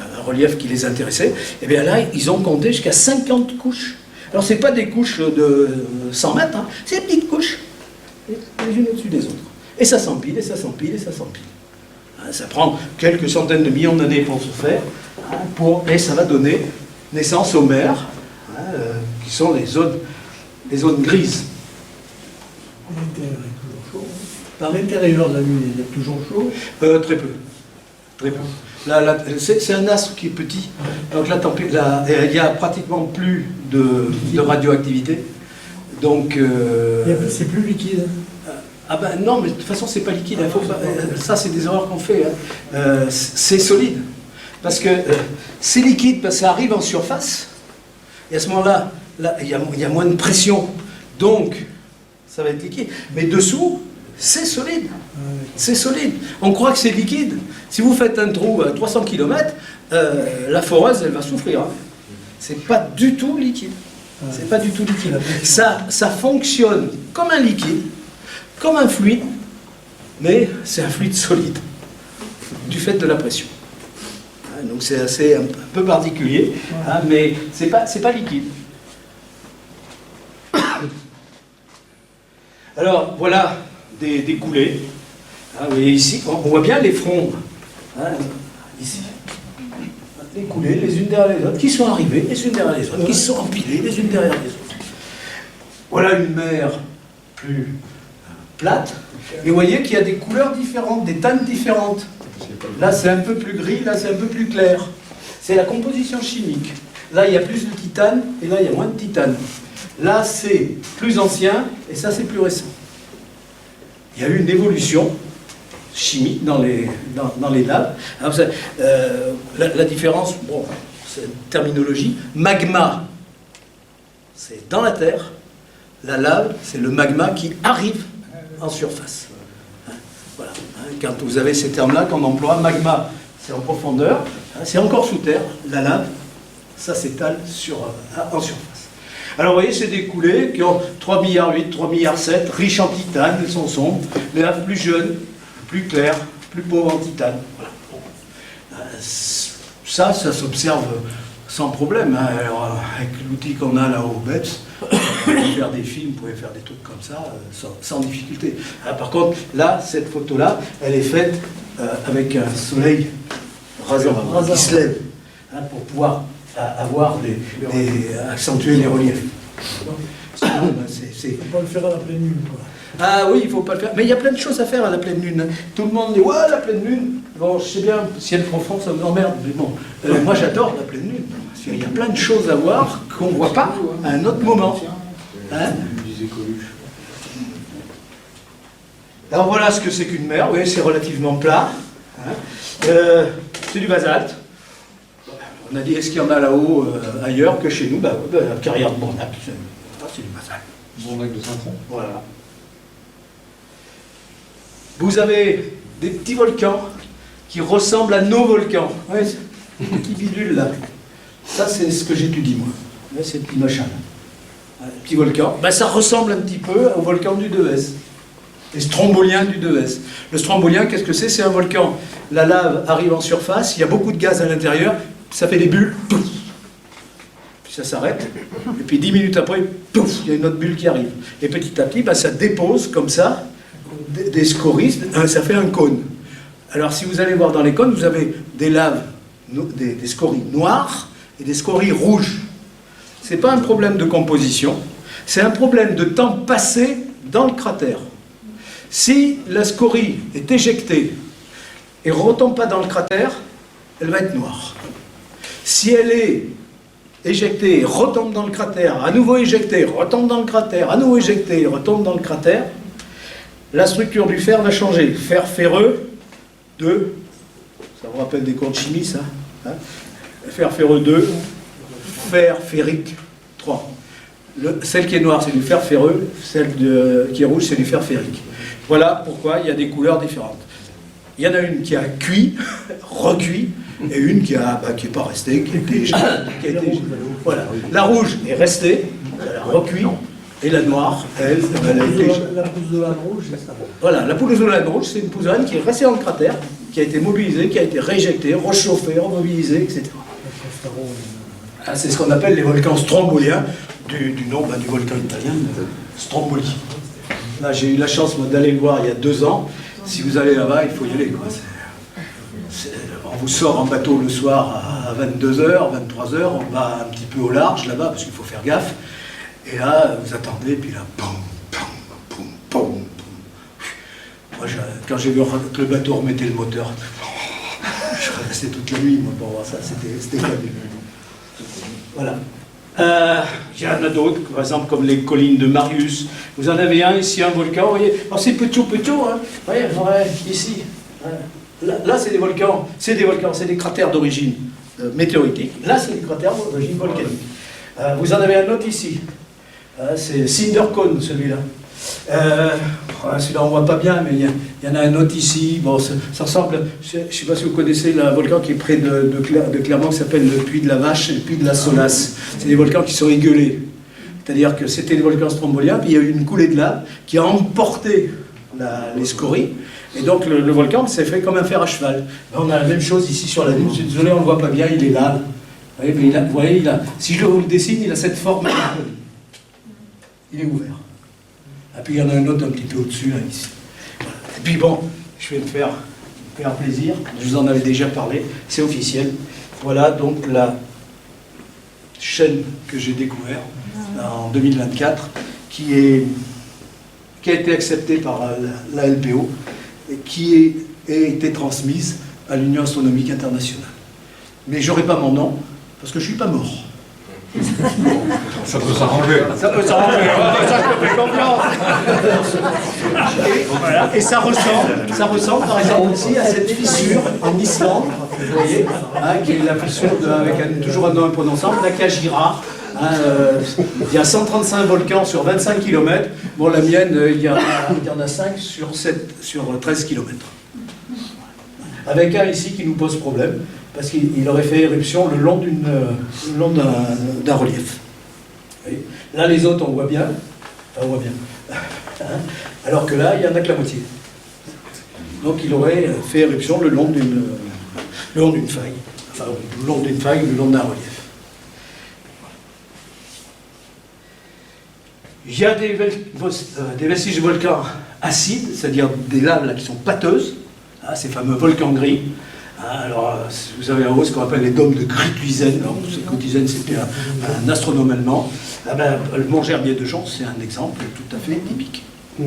un relief qui les intéressait, et bien là, ils ont compté jusqu'à 50 couches. Alors, ce n'est pas des couches de 100 mètres, hein, c'est des petites couches, les unes au-dessus des autres. Et ça s'empile, et ça s'empile, et ça s'empile. Hein, ça prend quelques centaines de millions d'années pour se faire, hein, et ça va donner naissance aux mers, hein, qui sont les zones grises. À l'intérieur de la Lune, il est toujours chaud. Très peu. Très peu. C'est un astre qui est petit, donc il n'y a pratiquement plus de radioactivité. Donc, c'est plus liquide. Ah ben non, mais de toute façon, c'est pas liquide. Ça, c'est des erreurs qu'on fait. Hein. C'est solide. Parce que c'est liquide, parce que ça arrive en surface. Et à ce moment-là, il y a moins de pression. Donc, ça va être liquide. Mais dessous, c'est solide. C'est solide. On croit que c'est liquide. Si vous faites un trou à 300 km, la foreuse, elle va souffrir. Hein. C'est pas du tout liquide. C'est pas du tout liquide. Ça fonctionne comme un liquide, comme un fluide, mais c'est un fluide solide, du fait de la pression. Donc c'est assez un peu particulier, hein, mais c'est pas liquide. Alors voilà des coulées. Hein, vous voyez ici, on voit bien les fronts. Hein, ici. Les coulées, les unes derrière les autres, qui sont arrivées les unes derrière les autres, qui se sont empilées les unes derrière les autres. Voilà une mer plus plate. Et vous voyez qu'il y a des couleurs différentes, des teintes différentes. Là, c'est un peu plus gris, là, c'est un peu plus clair. C'est la composition chimique. Là, il y a plus de titane, et là, il y a moins de titane. Là, c'est plus ancien, et ça, c'est plus récent. Il y a eu une évolution chimique dans les laves. Alors, la différence, bon, c'est une terminologie. Magma, c'est dans la terre. La lave, c'est le magma qui arrive en surface. Voilà. Quand vous avez ces termes-là qu'on emploie, magma, c'est en profondeur, c'est encore sous terre. La lave, ça s'étale en surface. Alors vous voyez, c'est des coulées qui ont 3,8 milliards, 3,7 milliards, riches en titane, elles sont sombres, les laves plus jeunes, plus claires, plus pauvres en titane. Voilà. Ça s'observe sans problème. Hein. Alors, avec l'outil qu'on a là au BEPS, vous pouvez faire des films, vous pouvez faire des trucs comme ça, sans difficulté. Alors, par contre, là, cette photo-là, elle est faite avec un soleil rasant qui se lève, hein, pour pouvoir avoir accentuer les reliefs. Il ne faut pas le faire à la pleine lune, quoi. Ah oui, il ne faut pas le faire. Mais il y a plein de choses à faire à la pleine lune. Tout le monde dit, ouais, la pleine lune. Bon, je sais bien, ciel profond, ça vous emmerde. Mais bon, moi j'adore la pleine lune. Parce qu'il y a plein de choses à voir qu'on ne voit pas à un autre moment. Hein? Alors voilà ce que c'est qu'une mer. Oui, c'est relativement plat. Hein? C'est du basalte. On a dit, est-ce qu'il y en a là-haut, ailleurs que chez nous? La carrière de Bornac, c'est du basalte. Bornac de Saint-Tron. Voilà. Vous avez des petits volcans qui ressemblent à nos volcans. Ouais, des petits bidules là. Ça, c'est ce que j'étudie, moi. Là, c'est le petit machin. Un petit volcan. Ben, ça ressemble un petit peu au volcan du 2S. Les stromboliens du 2S. Le strombolien, qu'est-ce que c'est? C'est un volcan. La lave arrive en surface, il y a beaucoup de gaz à l'intérieur, ça fait des bulles, pouf, puis ça s'arrête, et puis 10 minutes après, pouf, il y a une autre bulle qui arrive. Et petit à petit, ben, ça dépose comme ça, des scories, ça fait un cône. Alors si vous allez voir dans les cônes, vous avez des laves, des scories noires et des scories rouges. Ce n'est pas un problème de composition, c'est un problème de temps passé dans le cratère. Si la scorie est éjectée et ne retombe pas dans le cratère, elle va être noire. Si elle est éjectée, retombe dans le cratère, à nouveau éjectée, retombe dans le cratère, à nouveau éjectée, retombe dans le cratère, la structure du fer va changer. Fer ferreux, 2, ça vous rappelle des cours de chimie, ça, hein? Fer ferreux, 2, fer ferrique, 3. Celle qui est noire, c'est du fer ferreux, celle qui est rouge, c'est du fer ferrique. Voilà pourquoi il y a des couleurs différentes. Il y en a une qui a cuit, recuit, et une qui n'est pas restée, qui a été voilà. La rouge est restée, elle a recuit, et la noire, elle a été... La pouzzolane rouge, c'est ça. Voilà, la pouzzolane rouge, c'est une pouzzolane qui est restée dans le cratère, qui a été mobilisée, qui a été rééjectée, rechauffée, remobilisée, etc. C'est ce qu'on appelle les volcans stromboliens, du nom du volcan italien, Stromboli. Là, j'ai eu la chance d'aller le voir il y a 2 ans. Si vous allez là-bas, il faut y aller, quoi. On vous sort en bateau le soir à 22h, 23h, on va un petit peu au large là-bas, parce qu'il faut faire gaffe. Et là, vous attendez, puis là, poum, poum, poum, poum, poum. Moi, quand j'ai vu que le bateau remettait le moteur, je suis resté toute la nuit, moi, pour voir ça, c'était fabuleux. Voilà. Il y en a d'autres, par exemple, comme les collines de Marius. Vous en avez un ici, un volcan, vous voyez. Alors, c'est petit, hein. Vous voyez, ici. Là, c'est des volcans, c'est des cratères d'origine météoritique. Là, c'est des cratères d'origine volcanique. Vous en avez un autre ici. C'est Cindercone, celui-là. Celui-là, on ne voit pas bien, mais il y en a un autre ici. Bon, ça ressemble, je ne sais pas si vous connaissez le volcan qui est près de Clermont, qui s'appelle le Puy de la Vache et le Puy de la Solace. C'est des volcans qui sont égueulés. C'est-à-dire que c'était des volcans stromboliens, puis il y a eu une coulée de lave qui a emporté les scories. Et donc le volcan s'est fait comme un fer à cheval. On a la même chose ici sur la Lune. Je suis désolé, on ne le voit pas bien, il est là. Vous voyez, mais vous voyez, si je vous le dessine, il a cette forme. Il est ouvert. Et puis il y en a un autre un petit peu au-dessus, là, ici. Voilà. Et puis bon, je vais me faire plaisir. Je vous en avais déjà parlé, c'est officiel. Voilà donc la chaîne que j'ai découverte en 2024, qui a été acceptée par la LPO et qui a été transmise à l'Union astronomique internationale. Mais j'aurai pas mon nom, parce que je ne suis pas mort. Ça peut s'arranger. Ça peut s'arranger, ça je te fais confiance. Et ça ressemble par exemple aussi à cette fissure en Islande, vous voyez, hein, qui est la fissure avec toujours un nom imprononçable, la Kajira. Il y a 135 volcans sur 25 km. Bon, la mienne, il y en a 5 sur 13 km. Avec un ici qui nous pose problème, parce qu'il aurait fait éruption le long d'un relief. Là, les autres, on voit bien. Enfin, on voit bien. Alors que là, il n'y en a que la moitié. Donc, il aurait fait éruption le long d'une faille. Enfin, le long d'une faille ou le long d'un relief. Il y a des vestiges de volcans acides, c'est-à-dire des laves là, qui sont pâteuses, hein, ces fameux volcans gris. Hein, alors, vous avez en haut ce qu'on appelle les dômes de Gruithuisen. Gruithuisen, c'était un astronome allemand. Ah ben, le mont Gerbier de Jonc, c'est un exemple tout à fait typique. Hein.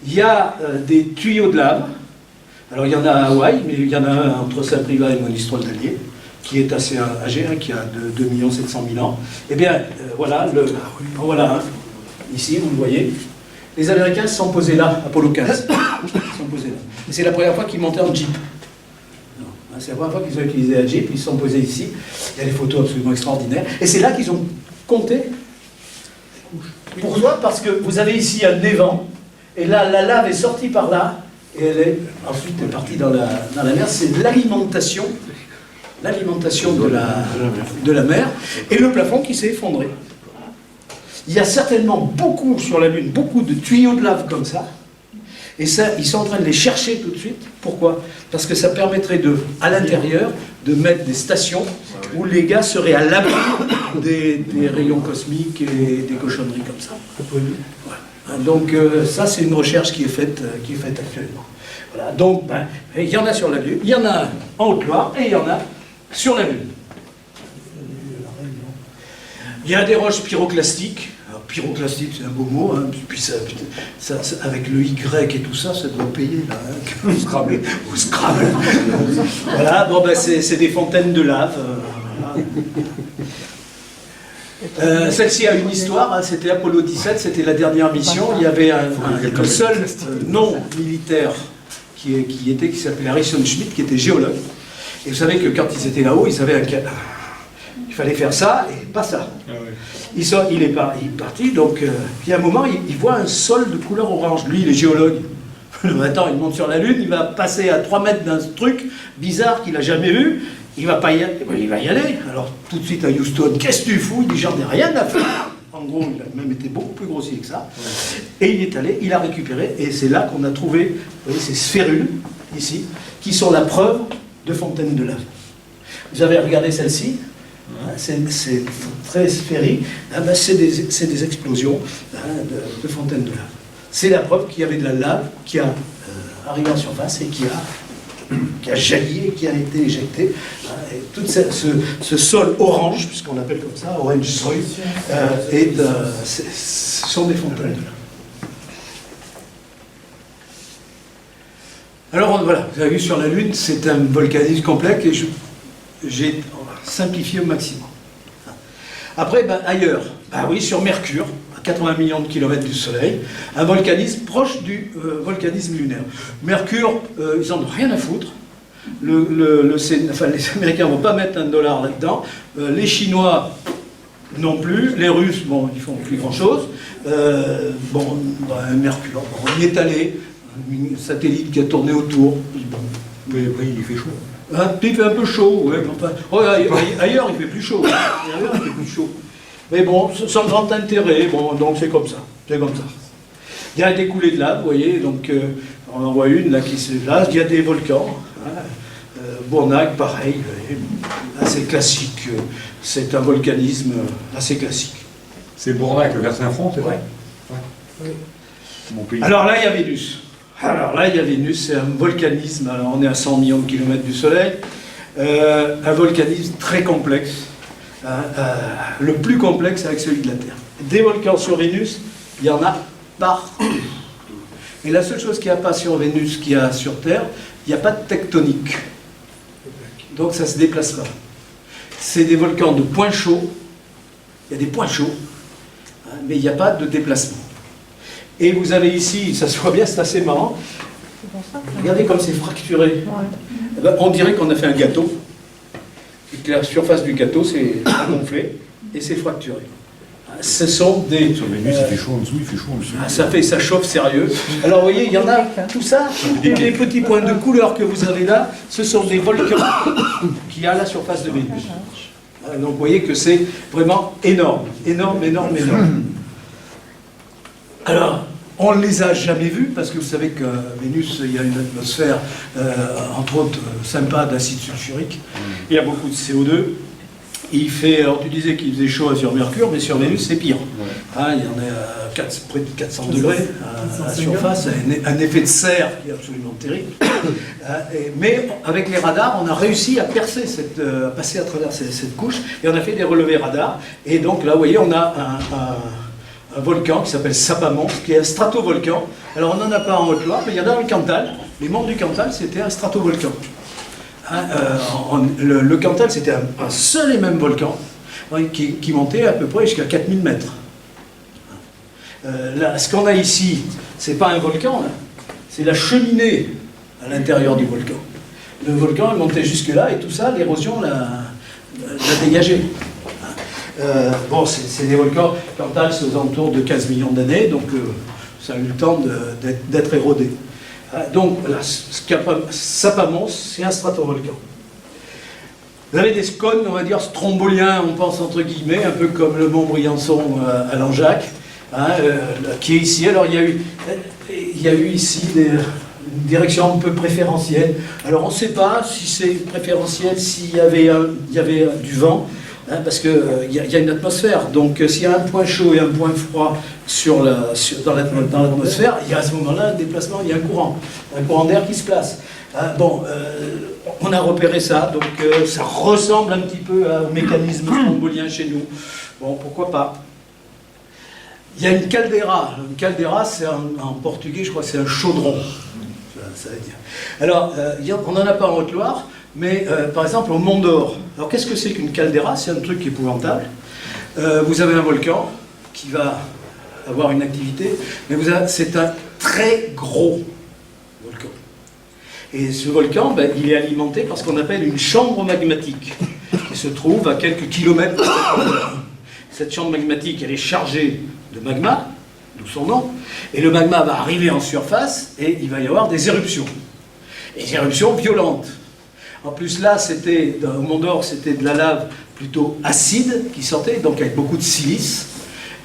Il y a des tuyaux de lave. Alors, il y en a à Hawaï, mais il y en a un entre Saint-Privat et Monistrol d'Allier, qui est assez âgé, hein, qui a 2 700 000 ans. Eh bien, voilà, voilà, ici, vous le voyez. Les Américains se sont posés là, Apollo 15. Ils se sont posés là. Et c'est la première fois qu'ils montaient en Jeep. C'est la première fois qu'ils ont utilisé la Jeep, ils se sont posés ici. Il y a des photos absolument extraordinaires. Et c'est là qu'ils ont compté. Pourquoi? Parce que vous avez ici un évent, et là, la lave est sortie par là, et elle est ensuite partie dans la mer. C'est l'alimentation de la mer, et le plafond qui s'est effondré. Il y a certainement beaucoup sur la Lune, beaucoup de tuyaux de lave comme ça, et ça, ils sont en train de les chercher tout de suite. Pourquoi? Parce que ça permettrait à l'intérieur, de mettre des stations où les gars seraient à l'abri des rayons cosmiques et des cochonneries comme ça. Voilà. Donc ça, c'est une recherche qui est faite actuellement. Voilà. Donc, il y en a sur la Lune, il y en a en Haute-Loire, et il y en a sur la Lune. Il y a des roches pyroclastiques. Alors, pyroclastique, c'est un beau mot, hein. Puis ça, avec le Y et tout ça, ça doit payer, là, hein. Au Scrabble. Voilà, bon, ben, c'est des fontaines de lave. Voilà. Celle-ci a une histoire, hein. C'était Apollo 17, c'était la dernière mission. Il y avait le seul non-militaire qui s'appelait Harrison Schmitt, qui était géologue. Et vous savez que quand ils étaient là-haut, ils savaient il fallait faire ça et pas ça. Ah ouais. Il est parti, donc puis à un moment, il voit un sol de couleur orange. Lui, il est géologue. Attends, il monte sur la Lune, il va passer à 3 mètres d'un truc bizarre qu'il n'a jamais vu. Il va pas y aller. Il va y aller. Alors tout de suite à Houston, qu'est-ce que tu fous? Il dit, j'en ai rien à faire. En gros, il a même été beaucoup plus grossier que ça. Ouais. Et il est allé, il a récupéré, et c'est là qu'on a trouvé, vous voyez, ces sphérules, ici, qui sont la preuve de fontaines de lave. Vous avez regardé celle-ci, c'est très sphérique, c'est des explosions de fontaines de lave. C'est la preuve qu'il y avait de la lave qui a arrivé en surface et qui a jailli et qui a été éjecté. Et tout ce sol orange, puisqu'on l'appelle comme ça, orange soil, sont des fontaines de lave. Alors voilà, vous avez vu sur la Lune, c'est un volcanisme complexe et j'ai simplifié au maximum. Après, ailleurs, oui, sur Mercure, à 80 millions de kilomètres du Soleil, un volcanisme proche du volcanisme lunaire. Mercure, ils n'en ont rien à foutre. Les Américains ne vont pas mettre $1 là-dedans. Les Chinois non plus. Les Russes, bon, ils font plus grand-chose. Mercure, on y est allé. Un satellite qui a tourné autour. Bon. Mais après, il fait chaud. Il fait un peu chaud, ouais. Ailleurs, il fait plus chaud. Mais bon, sans grand intérêt, bon, donc c'est comme ça. C'est comme ça. Il y a des coulées de lave, vous voyez, donc on en voit une là qui se lave. Il y a des volcans. Bournac, pareil, assez classique. C'est un volcanisme assez classique. C'est Bournac, le vers Saint-Front, c'est vrai? Ouais. Mon pays. Alors là, il y a Vénus. C'est un volcanisme. Alors, on est à 100 millions de kilomètres du Soleil. Un volcanisme très complexe. Le plus complexe avec celui de la Terre. Des volcans sur Vénus, il y en a partout. Et la seule chose qu'il n'y a pas sur Vénus qu'il y a sur Terre, il n'y a pas de tectonique. Donc ça ne se déplace pas. C'est des volcans de points chauds. Il y a des points chauds, mais il n'y a pas de déplacement. Et vous avez ici, ça se voit bien, c'est assez marrant. Regardez comme c'est fracturé. Eh ben, on dirait qu'on a fait un gâteau. Et que la surface du gâteau, c'est gonflé et c'est fracturé. Ce sont des... Sur Vénus, il fait chaud en dessous, il fait chaud en dessous. Ça chauffe sérieux. Alors vous voyez, il y en a tout ça, tous les petits points de couleur que vous avez là, ce sont des volcans qui à la surface de Vénus. Donc vous voyez que c'est vraiment énorme, énorme, énorme, énorme. Alors, on ne les a jamais vus, parce que vous savez que Vénus, il y a une atmosphère, entre autres, sympa d'acide sulfurique. Il y a beaucoup de CO2. Il fait, alors tu disais qu'il faisait chaud sur Mercure, mais sur Vénus, c'est pire. Il y en a près de 400 degrés à la surface, un effet de serre qui est absolument terrible. Mais avec les radars, on a réussi à percer, à passer à travers cette couche, et on a fait des relevés radars. Et donc là, vous voyez, on a un volcan qui s'appelle Sapamons, qui est un stratovolcan. Alors on n'en a pas en Haute-Loire, mais il y en a dans le Cantal. Les monts du Cantal, c'était un stratovolcan. Le Cantal, c'était un seul et même volcan qui montait à peu près jusqu'à 4000 mètres. Là, ce qu'on a ici, c'est pas un volcan, c'est la cheminée à l'intérieur du volcan. Le volcan est monté jusque-là et tout ça, l'érosion l'a dégagé. Bon, c'est des volcans. Cantal, c'est aux alentours de 15 millions d'années, donc ça a eu le temps d'être érodé. Donc, voilà, Sapamons, c'est un stratovolcan. Vous avez des scones, on va dire stromboliens, on pense entre guillemets, un peu comme le mont Briançon à Langeac, qui est ici. Alors, il y a eu ici une direction un peu préférentielle. Alors, on ne sait pas si c'est préférentiel, s'il y avait du vent, parce qu'il y a une atmosphère. Donc, s'il y a un point chaud et un point froid dans l'atmosphère, il y a à ce moment-là un déplacement, il y a un courant d'air qui se place. On a repéré ça, donc ça ressemble un petit peu au mécanisme strombolien chez nous. Bon, pourquoi pas. Il y a une caldeira. Une caldeira, c'est en portugais, je crois que c'est un chaudron. Ça veut dire. Alors, on n'en a pas en Haute-Loire, mais par exemple au Mont d'Or. Alors qu'est-ce que c'est qu'une caldeira? C'est un truc épouvantable. Vous avez un volcan qui va avoir une activité, mais c'est un très gros volcan. Et ce volcan, il est alimenté par ce qu'on appelle une chambre magmatique, qui se trouve à quelques kilomètres de cette hauteur. Cette chambre magmatique, elle est chargée de magma, d'où son nom, et le magma va arriver en surface, et il va y avoir des éruptions. Des éruptions violentes. En plus là, au Mont d'Or, c'était de la lave plutôt acide qui sortait, donc avec beaucoup de silice.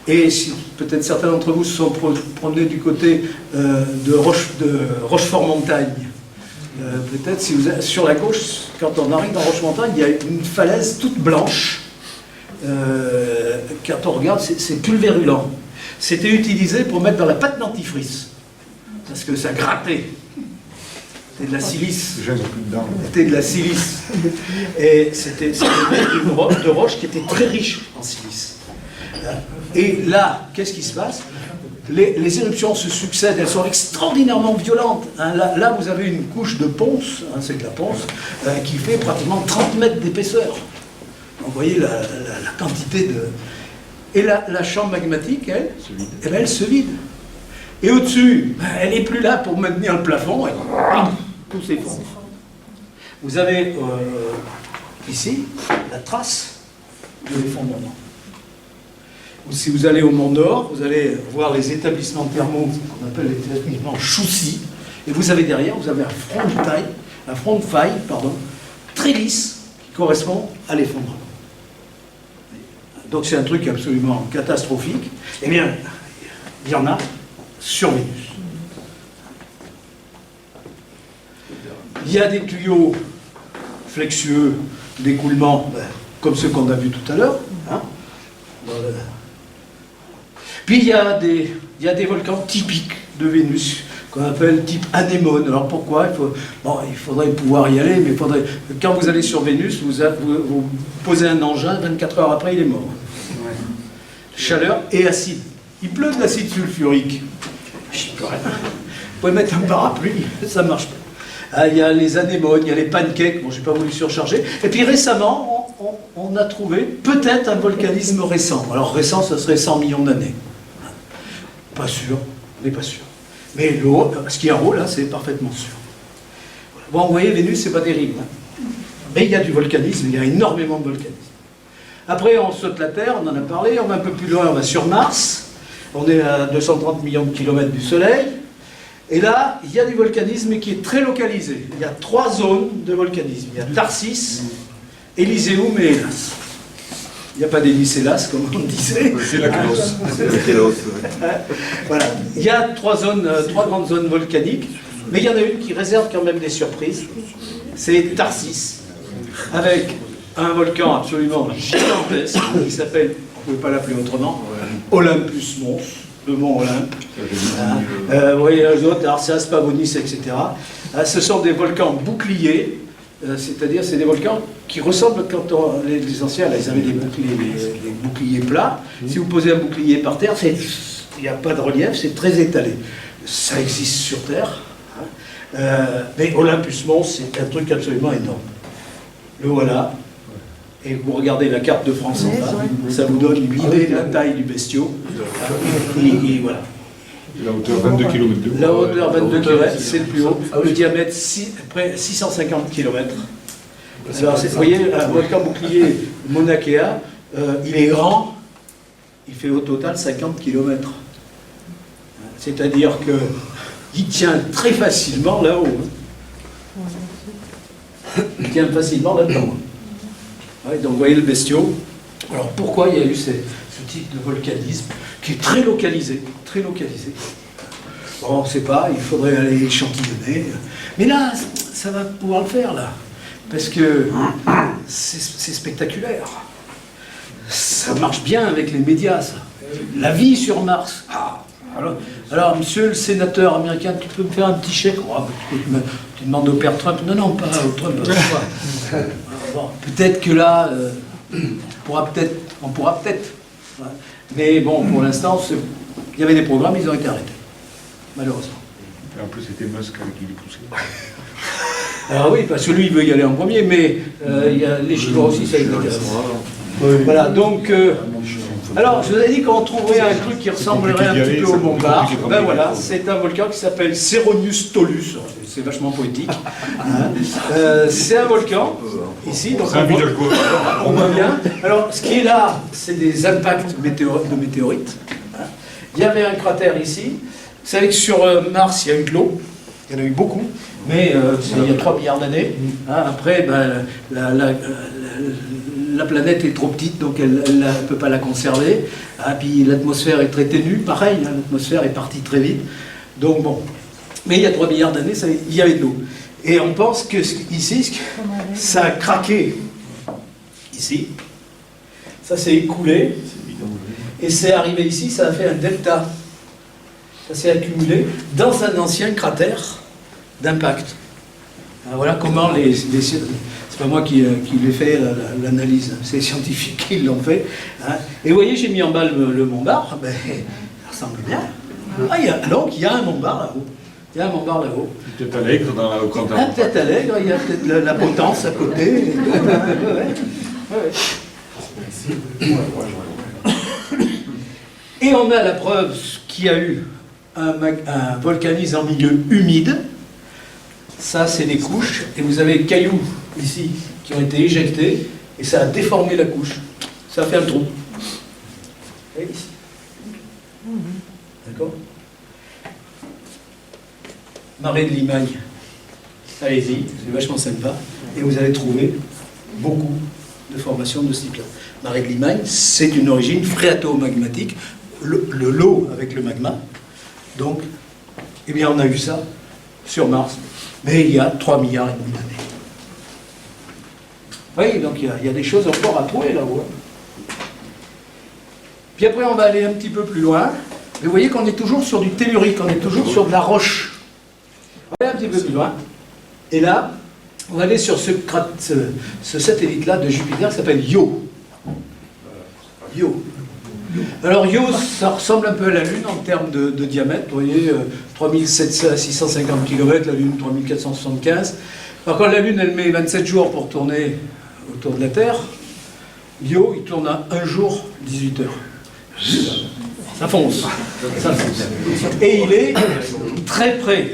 Et si peut-être certains d'entre vous se sont promenés du côté de Rochefort-Montagne, peut-être si vous êtes sur la gauche, quand on arrive dans Rochefort-Montagne, il y a une falaise toute blanche. Quand on regarde, c'est pulvérulent. C'était utilisé pour mettre dans la pâte dentifrice, parce que ça grattait. C'était de la silice. C'était de la silice. Et c'était une roche qui était très riche en silice. Et là, qu'est-ce qui se passe? Les éruptions se succèdent, elles sont extraordinairement violentes. Là, vous avez une couche de ponce, c'est de la ponce, qui fait pratiquement 30 mètres d'épaisseur. Donc, vous voyez la quantité de... Et la chambre magmatique, elle se vide. Et au-dessus, elle n'est plus là pour maintenir le plafond, et tout s'effondre. Vous avez ici la trace de l'effondrement. Si vous allez au Mont d'Or, vous allez voir les établissements thermaux qu'on appelle les établissements Choussy, et vous avez derrière, vous avez un front de faille, très lisse, qui correspond à l'effondrement. Donc c'est un truc absolument catastrophique. Eh bien, il y en a sur Vénus. Il y a des tuyaux flexueux d'écoulement, comme ceux qu'on a vus tout à l'heure. Hein. Puis il y a des volcans typiques de Vénus, qu'on appelle type anémone. Alors pourquoi? Il faudrait pouvoir y aller, mais quand vous allez sur Vénus, vous posez un engin, 24 heures après, il est mort. Ouais. Chaleur et acide. Il pleut de l'acide sulfurique. Je peux rien. Vous pouvez mettre un parapluie, ça marche pas. Il y a les anémones, il y a les pancakes, bon, j'ai pas voulu surcharger. Et puis récemment, on a trouvé peut-être un volcanisme récent. Alors récent, ça serait 100 millions d'années. Pas sûr, mais pas sûr. Mais l'eau, ce qu'il y a en haut, là, c'est parfaitement sûr. Bon, vous voyez, Vénus, c'est pas terrible. Hein. Mais il y a du volcanisme, il y a énormément de volcanisme. Après, on saute la Terre, on en a parlé, on va un peu plus loin, on va sur Mars. On est à 230 millions de kilomètres du Soleil. Et là, il y a du volcanisme qui est très localisé. Il y a 3 zones de volcanisme. Il y a Tharsis, Élyséeum et Hélas. Il n'y a pas d'hélice hélas, comme on disait. C'est la Kélos. Voilà. Il y a 3 grandes zones volcaniques, mais il y en a une qui réserve quand même des surprises. C'est Tharsis, avec un volcan absolument gigantesque qui s'appelle, on ne pouvait pas l'appeler autrement, Olympus Mons, le mont Olympe. Vous voyez les autres, Arcias, Pavonis, etc. Ce sont des volcans boucliers. C'est-à-dire, c'est des volcans qui ressemblent, quand les anciens, là, ils avaient des boucliers plats. Si vous posez un bouclier par terre, il n'y a pas de relief, c'est très étalé. Ça existe sur Terre. Hein. Mais Olympus Mons, c'est un truc absolument énorme. Le voilà. Et vous regardez la carte de France en bas, ça vous donne une idée de la taille du bestiau. Et voilà. La hauteur 22 km de haut. La hauteur 22 km, c'est le plus haut. Le diamètre, près 650 km. Alors, vous voyez, un volcan bouclier Mauna Kea, il est grand, il fait au total 50 km. C'est-à-dire qu'il tient très facilement là-haut. Il tient facilement là-dedans. Ouais, donc vous voyez le bestiau. Alors pourquoi il y a eu ce type de volcanisme qui est très localisé, très localisé. Bon, on ne sait pas, il faudrait aller échantillonner. Mais là, ça va pouvoir le faire, là. Parce que c'est spectaculaire. Ça marche bien avec les médias, ça. La vie sur Mars. Ah, alors, monsieur le sénateur américain, tu peux me faire un petit chèque? Oh, tu demandes au père Trump. Non, pas au Trump. Bon, peut-être que là, on pourra peut-être. Ouais. Mais bon, pour l'instant, il y avait des programmes, ils ont été arrêtés. Malheureusement. Et en plus, c'était Musk qui les poussait. Alors oui, parce que lui, il veut y aller en premier, mais il y a les Chinois aussi, ça les intéresse. Voilà, donc... alors, je vous ai dit qu'on trouverait un truc qui ressemblerait un petit peu au Mont Bar. Ben voilà, c'est un volcan qui s'appelle Ceronius Tolus. C'est vachement poétique. C'est un volcan, ici. Donc on voit bien. Alors, ce qui est là, c'est des impacts de météorites. Il y avait un cratère ici. Vous savez que sur Mars, il y a eu de l'eau. Il y en a eu beaucoup. Mais il y a 3 milliards d'années. Après, ben, la planète est trop petite, donc elle ne peut pas la conserver. Puis l'atmosphère est très ténue, pareil, l'atmosphère est partie très vite. Donc bon. Mais il y a 3 milliards d'années, il y avait de l'eau. Et on pense que ici, ça a craqué. Ici. Ça s'est écoulé. Et c'est arrivé ici, ça a fait un delta. Ça s'est accumulé dans un ancien cratère d'impact. Voilà comment c'est pas moi qui l'ai fait l'analyse, c'est les scientifiques qui l'ont fait. Hein. Et vous voyez, j'ai mis en bas le Mont Bar, ben, ça ressemble bien. Donc il y a un Mont Bar là-haut. Il y a un Mont Bar là-haut. Peut-être Allègre dans la Haute-Cantal. Peut-être Allègre, il y a peut-être la Potence à côté. Et on a la preuve qu'il y a eu un volcanisme en milieu humide. Ça, c'est les couches, et vous avez des cailloux ici qui ont été éjectés, et ça a déformé la couche. Ça a fait un trou. Et ici. D'accord? Marais de Limagne. Allez-y, c'est vachement sympa. Et vous allez trouver beaucoup de formations de ce type-là. Marais de Limagne, c'est une origine phréato-magmatique, le lot avec le magma. Donc, eh bien, on a eu ça sur Mars, mais il y a 3,5 milliards d'années. Oui, donc il y a des choses encore à trouver là-haut. Puis après, on va aller un petit peu plus loin. Mais vous voyez qu'on est toujours sur du tellurique, on est toujours sur de la roche. On va aller un petit peu plus loin. Et là, on va aller sur ce satellite-là de Jupiter qui s'appelle Io. Io. Alors Io, ça ressemble un peu à la Lune en termes de diamètre. Vous voyez, 3650 km, la Lune 3475. Par contre, la Lune, elle met 27 jours pour tourner autour de la Terre. Io, il tourne à 1 jour, 18 heures. Ça fonce. Ça fonce. Et il est très près,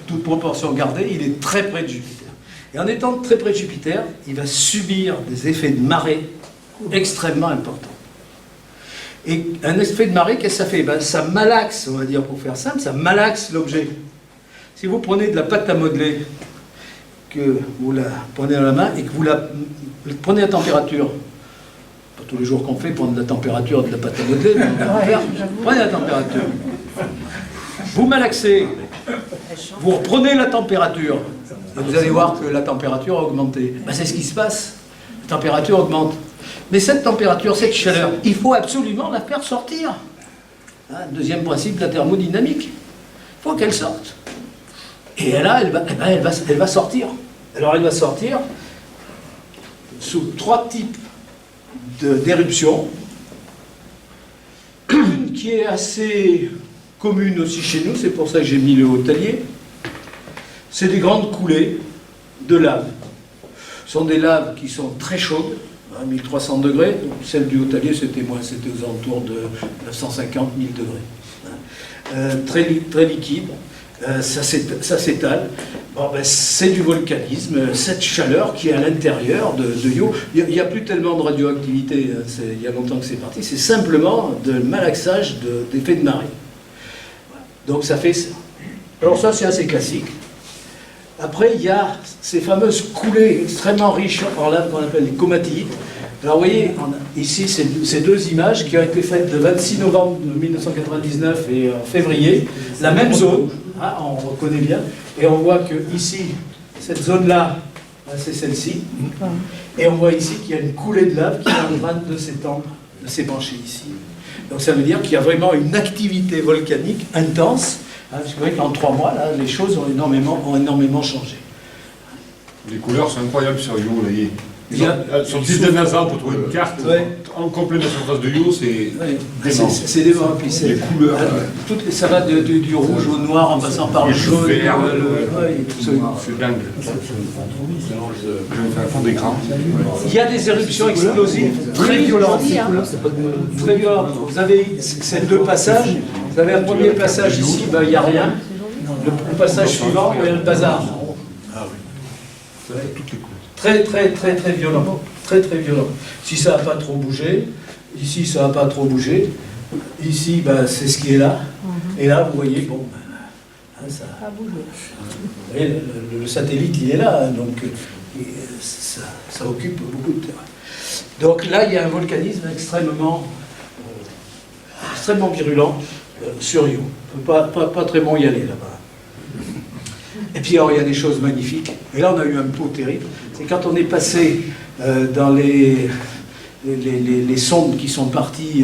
toute proportion gardée, il est très près de Jupiter. Et en étant très près de Jupiter, il va subir des effets de marée extrêmement importants. Et un effet de marée, qu'est-ce que ça fait? Ben, ça malaxe, on va dire pour faire simple, ça malaxe l'objet. Si vous prenez de la pâte à modeler, que vous la prenez dans la main et que vous la prenez à température, pas tous les jours qu'on fait prendre la température de la pâte à modeler, mais prenez la température. Vous malaxez, vous reprenez la température, et vous allez voir que la température a augmenté. Ben, c'est ce qui se passe, la température augmente. Mais cette température, cette chaleur, il faut absolument la faire sortir. Hein, deuxième principe de la thermodynamique. Il faut qu'elle sorte. Et là, elle va sortir. Alors elle va sortir sous 3 types d'éruptions. Une qui est assez commune aussi chez nous, c'est pour ça que j'ai mis le Haut-Allier. C'est des grandes coulées de lave. Ce sont des laves qui sont très chaudes, 1300 degrés. Donc, celle du Haut-Allier, c'était aux alentours de 950 000 degrés. Très liquide. Ça s'étale. Bon, ben, c'est du volcanisme, cette chaleur qui est à l'intérieur de Io. Il n'y a plus tellement de radioactivité, il y a longtemps que c'est parti, c'est simplement de malaxage d'effets de marée. Donc ça fait ça. Alors ça, c'est assez classique. Après, il y a ces fameuses coulées extrêmement riches en lave qu'on appelle les comatillites. Alors vous voyez, ici, ces 2 images qui ont été faites le 26 novembre 1999 et en février, la même zone, hein, on reconnaît bien, et on voit que ici, cette zone-là, c'est celle-ci, et on voit ici qu'il y a une coulée de lave qui est en train de s'étendre, de s'épancher ici. Donc ça veut dire qu'il y a vraiment une activité volcanique intense, hein, parce que vous voyez qu'en 3 mois, là, les choses ont énormément changé. Les couleurs sont incroyables sur Io. Sur le site de NASA, on peut trouver une carte en complet de la surface de Io, c'est dément. Puis les couleurs. Ça va du rouge au noir en passant par le jaune. C'est dingue. Je vais faire un fond d'écran. Il y a des éruptions explosives très violentes. Très violentes. Vous avez ces 2 passages. Vous avez un premier passage ici, ben, il n'y a rien. Le passage suivant, il y a le bazar. Très violent. Très violent. Si ça n'a pas trop bougé, ici ça n'a pas trop bougé, ici ben, c'est ce qui est là, et là vous voyez, bon, ben, ça a bougé. Vous voyez, le satellite il est là, donc ça occupe beaucoup de terrain. Donc là il y a un volcanisme extrêmement virulent sur Io. On ne peut pas très bon y aller là-bas. Et puis alors, il y a des choses magnifiques. Et là, on a eu un pot terrible. C'est quand on est passé dans les sondes qui sont parties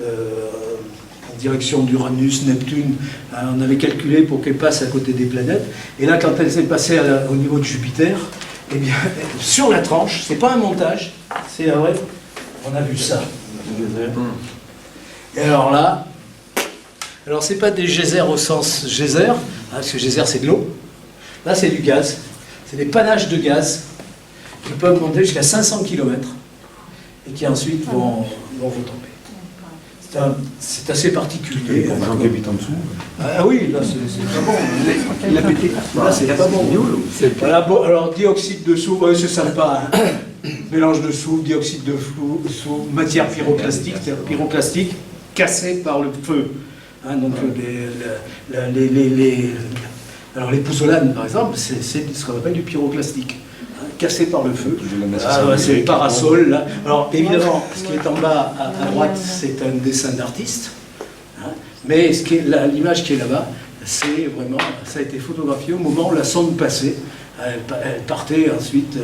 en direction d'Uranus, Neptune. On avait calculé pour qu'elles passent à côté des planètes. Et là, quand elles sont passées au niveau de Jupiter, eh bien, sur la tranche, c'est pas un montage, c'est vrai, on a vu ça. Et alors là, c'est pas des geysers au sens geyser, hein, parce que geyser c'est de l'eau. Là c'est du gaz, c'est des panaches de gaz qui peuvent monter jusqu'à 500 km et qui ensuite vont tomber. C'est assez particulier. Pour les gens qui habitent en dessous. Ah oui, là c'est pas bon. Il a pété. Là c'est pas bon. Voilà, bon. Alors dioxyde de soufre, c'est sympa. Hein. Mélange de soufre, dioxyde de soufre, matière pyroclastique cassée par le feu. Hein, donc alors les poussolanes par exemple, c'est ce qu'on appelle du pyroclastique, hein, cassé par le feu. C'est le parasol là. Alors évidemment, ce qui est en bas à droite, c'est un dessin d'artiste. Hein, Mais l'image qui est là-bas, c'est vraiment, ça a été photographié au moment où la sonde passait. Elle partait ensuite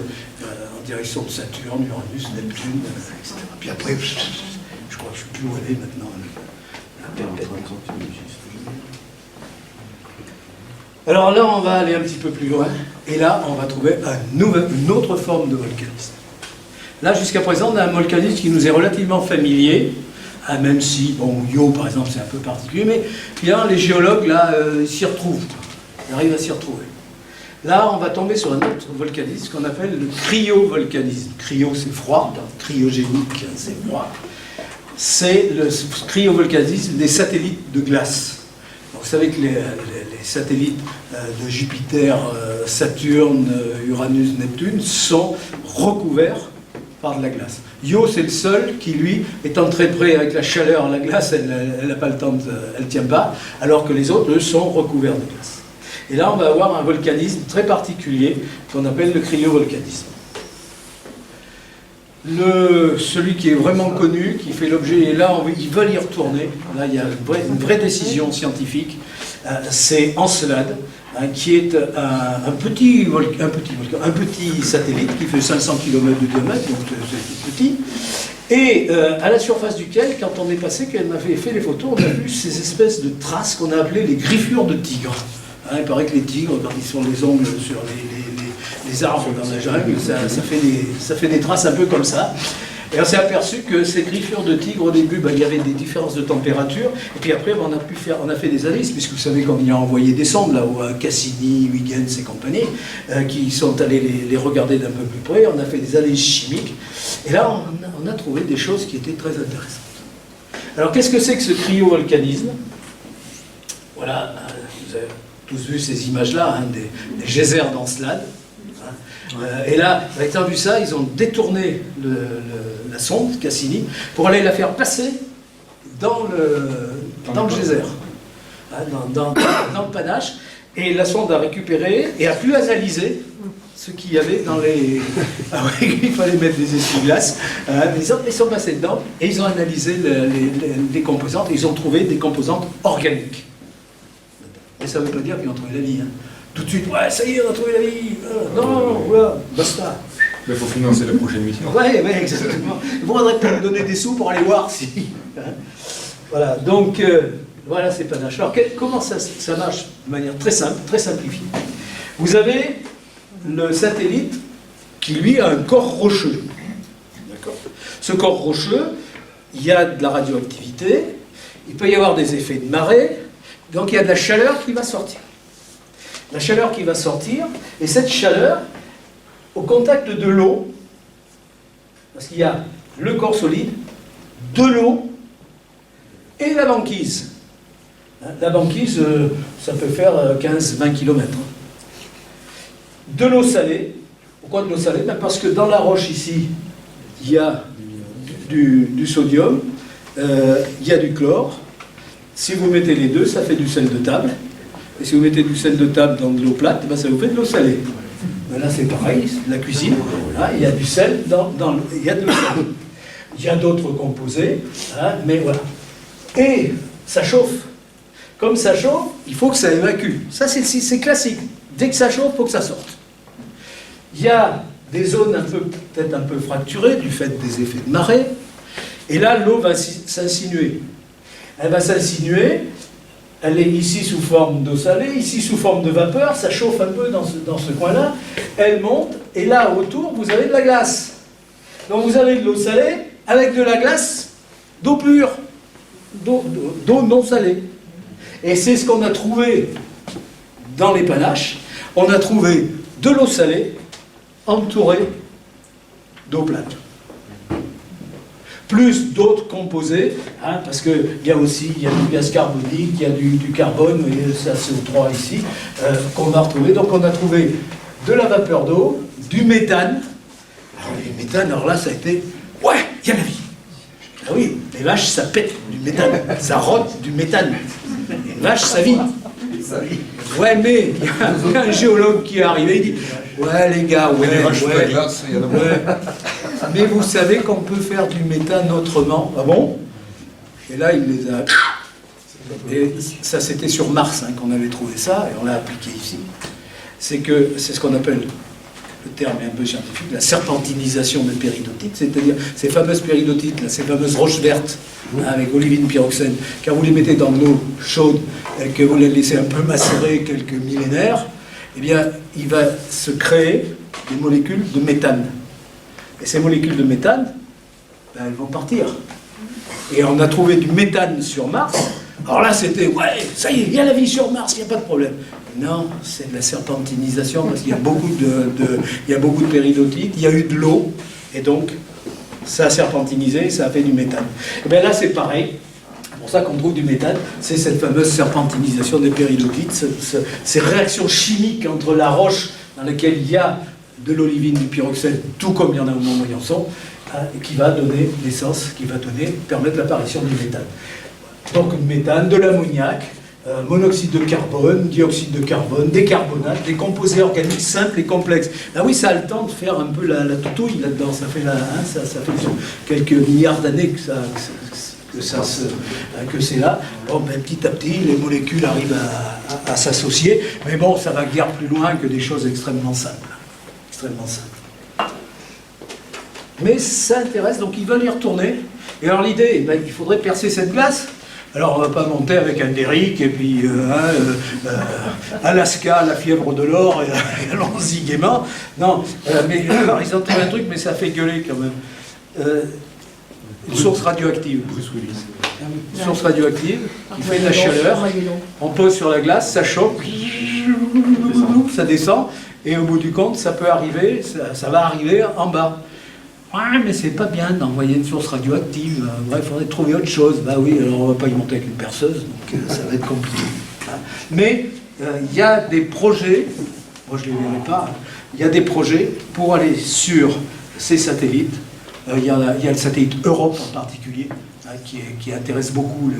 en direction de Saturne, Uranus, Neptune, etc. Puis après, je crois que je ne sais plus où elle est maintenant. Alors là, on va aller un petit peu plus loin, et là, on va trouver une autre forme de volcanisme. Là, jusqu'à présent, on a un volcanisme qui nous est relativement familier, même si, bon, Io, par exemple, c'est un peu particulier, mais bien, les géologues, là, s'y retrouvent. Ils arrivent à s'y retrouver. Là, on va tomber sur un autre volcanisme qu'on appelle le cryovolcanisme. Cryo, c'est froid, cryogénique, c'est froid. C'est le cryovolcanisme des satellites de glace. Donc, vous savez que les satellites de Jupiter, Saturne, Uranus, Neptune sont recouverts par de la glace. Io, c'est le seul qui, lui, étant très près avec la chaleur, la glace, elle n'a pas le temps, elle ne tient pas, alors que les autres, eux, sont recouverts de glace. Et là, on va avoir un volcanisme très particulier qu'on appelle le cryovolcanisme. Celui qui est vraiment connu, qui fait l'objet, et là, ils veulent y retourner, là, il y a une vraie décision scientifique, c'est Encelade, qui est un petit satellite qui fait 500 km de diamètre, donc c'est petit, et à la surface duquel, quand on est passé, quand on avait fait les photos, on a vu ces espèces de traces qu'on a appelées les griffures de tigre. Il paraît que les tigres, quand ils font des ongles sur les arbres dans la jungle, ça fait des traces un peu comme ça. Et on s'est aperçu que ces griffures de tigre, au début, il y avait des différences de température. Et puis après, on a fait des analyses, puisque vous savez qu'on y a envoyé des sondes, là où Cassini, Huygens et compagnie, qui sont allés les regarder d'un peu plus près. On a fait des analyses chimiques. Et là, on a trouvé des choses qui étaient très intéressantes. Alors, qu'est-ce que c'est que ce cryovolcanisme? Voilà, vous avez tous vu ces images-là, des geysers d'Encelade. Et là, étant vu ça, ils ont détourné la sonde, Cassini, pour aller la faire passer dans le geyser, dans le panache. Et la sonde a récupéré et a pu analyser ce qu'il y avait dans les... Ah oui, il fallait mettre des essuie-glaces. Ils sont passés dedans et ils ont analysé les composantes. Et ils ont trouvé des composantes organiques. Et ça ne veut pas dire qu'ils ont trouvé la vie. Tout de suite, ouais, ça y est, on a trouvé la vie. Non, voilà, basta. Il faut financer la prochaine mission. Ouais, exactement. Il faudrait peut-être me donner des sous pour aller voir si. Voilà, donc, voilà ces panaches. Alors, comment ça marche de manière très simple, très simplifiée? Vous avez le satellite qui, lui, a un corps rocheux. D'accord. Ce corps rocheux, il y a de la radioactivité, il peut y avoir des effets de marée, donc il y a de la chaleur qui va sortir. La chaleur qui va sortir, et cette chaleur, au contact de l'eau, parce qu'il y a le corps solide, de l'eau et la banquise. La banquise, ça peut faire 15-20 km. De l'eau salée. Pourquoi de l'eau salée? Parce que dans la roche ici, il y a du sodium, il y a du chlore. Si vous mettez les deux, ça fait du sel de table. Et si vous mettez du sel de table dans de l'eau plate, ça vous fait de l'eau salée. Là, c'est pareil, c'est de la cuisine. Là, il y a du sel il y a de l'eau salée. Il y a d'autres composés, mais voilà. Et ça chauffe. Comme ça chauffe, il faut que ça évacue. Ça, c'est classique. Dès que ça chauffe, il faut que ça sorte. Il y a des zones peut-être un peu fracturées du fait des effets de marée. Et là, l'eau va s'insinuer. Elle va s'insinuer. Elle est ici sous forme d'eau salée, ici sous forme de vapeur, ça chauffe un peu dans ce coin-là, elle monte, et là, autour, vous avez de la glace. Donc vous avez de l'eau salée avec de la glace, d'eau pure, d'eau non salée. Et c'est ce qu'on a trouvé dans les panaches. On a trouvé de l'eau salée entourée d'eau plate. Plus d'autres composés, parce qu'il y a du gaz carbonique, il y a du carbone, et ça CO3 ici, qu'on va retrouver. Donc on a trouvé de la vapeur d'eau, du méthane. Alors le méthane, alors là ça a été, ouais, il y a la vie. Ah oui, les vaches ça pète du méthane, ça rote du méthane. Les vaches ça vit. Ouais, mais il y a un géologue qui est arrivé, il dit, ouais les gars, ouais, mais vous savez qu'on peut faire du méthane autrement. Ah bon? Et là, il les a et ça c'était sur Mars hein, qu'on avait trouvé ça, et on l'a appliqué ici, c'est que c'est ce qu'on appelle, le terme est un peu scientifique, la serpentinisation des péridotites, c'est-à-dire ces fameuses péridotites, là, ces fameuses roches vertes, hein, avec olivine pyroxène, quand vous les mettez dans de l'eau chaude et que vous les laissez un peu macérer quelques millénaires, eh bien, il va se créer des molécules de méthane. Et ces molécules de méthane, ben, elles vont partir. Et on a trouvé du méthane sur Mars. Alors là, c'était, ouais, ça y est, il y a la vie sur Mars, il n'y a pas de problème. Non, c'est de la serpentinisation, parce qu'il y a beaucoup il y a beaucoup de péridotites, il y a eu de l'eau, et donc, ça a serpentinisé, ça a fait du méthane. Et bien là, c'est pareil. C'est pour ça qu'on trouve du méthane, c'est cette fameuse serpentinisation des péridotites, ces réactions chimiques entre la roche dans laquelle il y a de l'olivine, du pyroxène, tout comme il y en a au Mont-Moyençon, qui va donner naissance, qui va permettre l'apparition du méthane. Donc du méthane, de l'ammoniac, monoxyde de carbone, dioxyde de carbone, des carbonates, des composés organiques simples et complexes. Ah oui, ça a le temps de faire un peu la toutouille là-dedans, ça fait, ça fait quelques milliards d'années que c'est là. Bon, ben, petit à petit, les molécules arrivent à s'associer, mais bon, ça va guère plus loin que des choses extrêmement simples. Extrêmement simples. Mais ça intéresse, donc ils veulent y retourner. Et alors l'idée, ben, il faudrait percer cette glace. Alors on ne va pas monter avec un Derrick et puis Alaska, la fièvre de l'or, et allons-y gaiement. Non, mais alors, ils ont trouvé un truc, mais ça fait gueuler quand même. Une source radioactive. Une source radioactive qui fait de la chaleur. On pose sur la glace, ça choque, ça descend, et au bout du compte, ça peut arriver, ça va arriver en bas. Ouais, mais c'est pas bien d'envoyer une source radioactive. Bref, il faudrait trouver autre chose. Bah oui, alors on va pas y monter avec une perceuse, donc ça va être compliqué. Mais il y a des projets, moi je ne les verrai pas, il y a des projets pour aller sur ces satellites. Il y a le satellite Europe en particulier, hein, qui intéresse beaucoup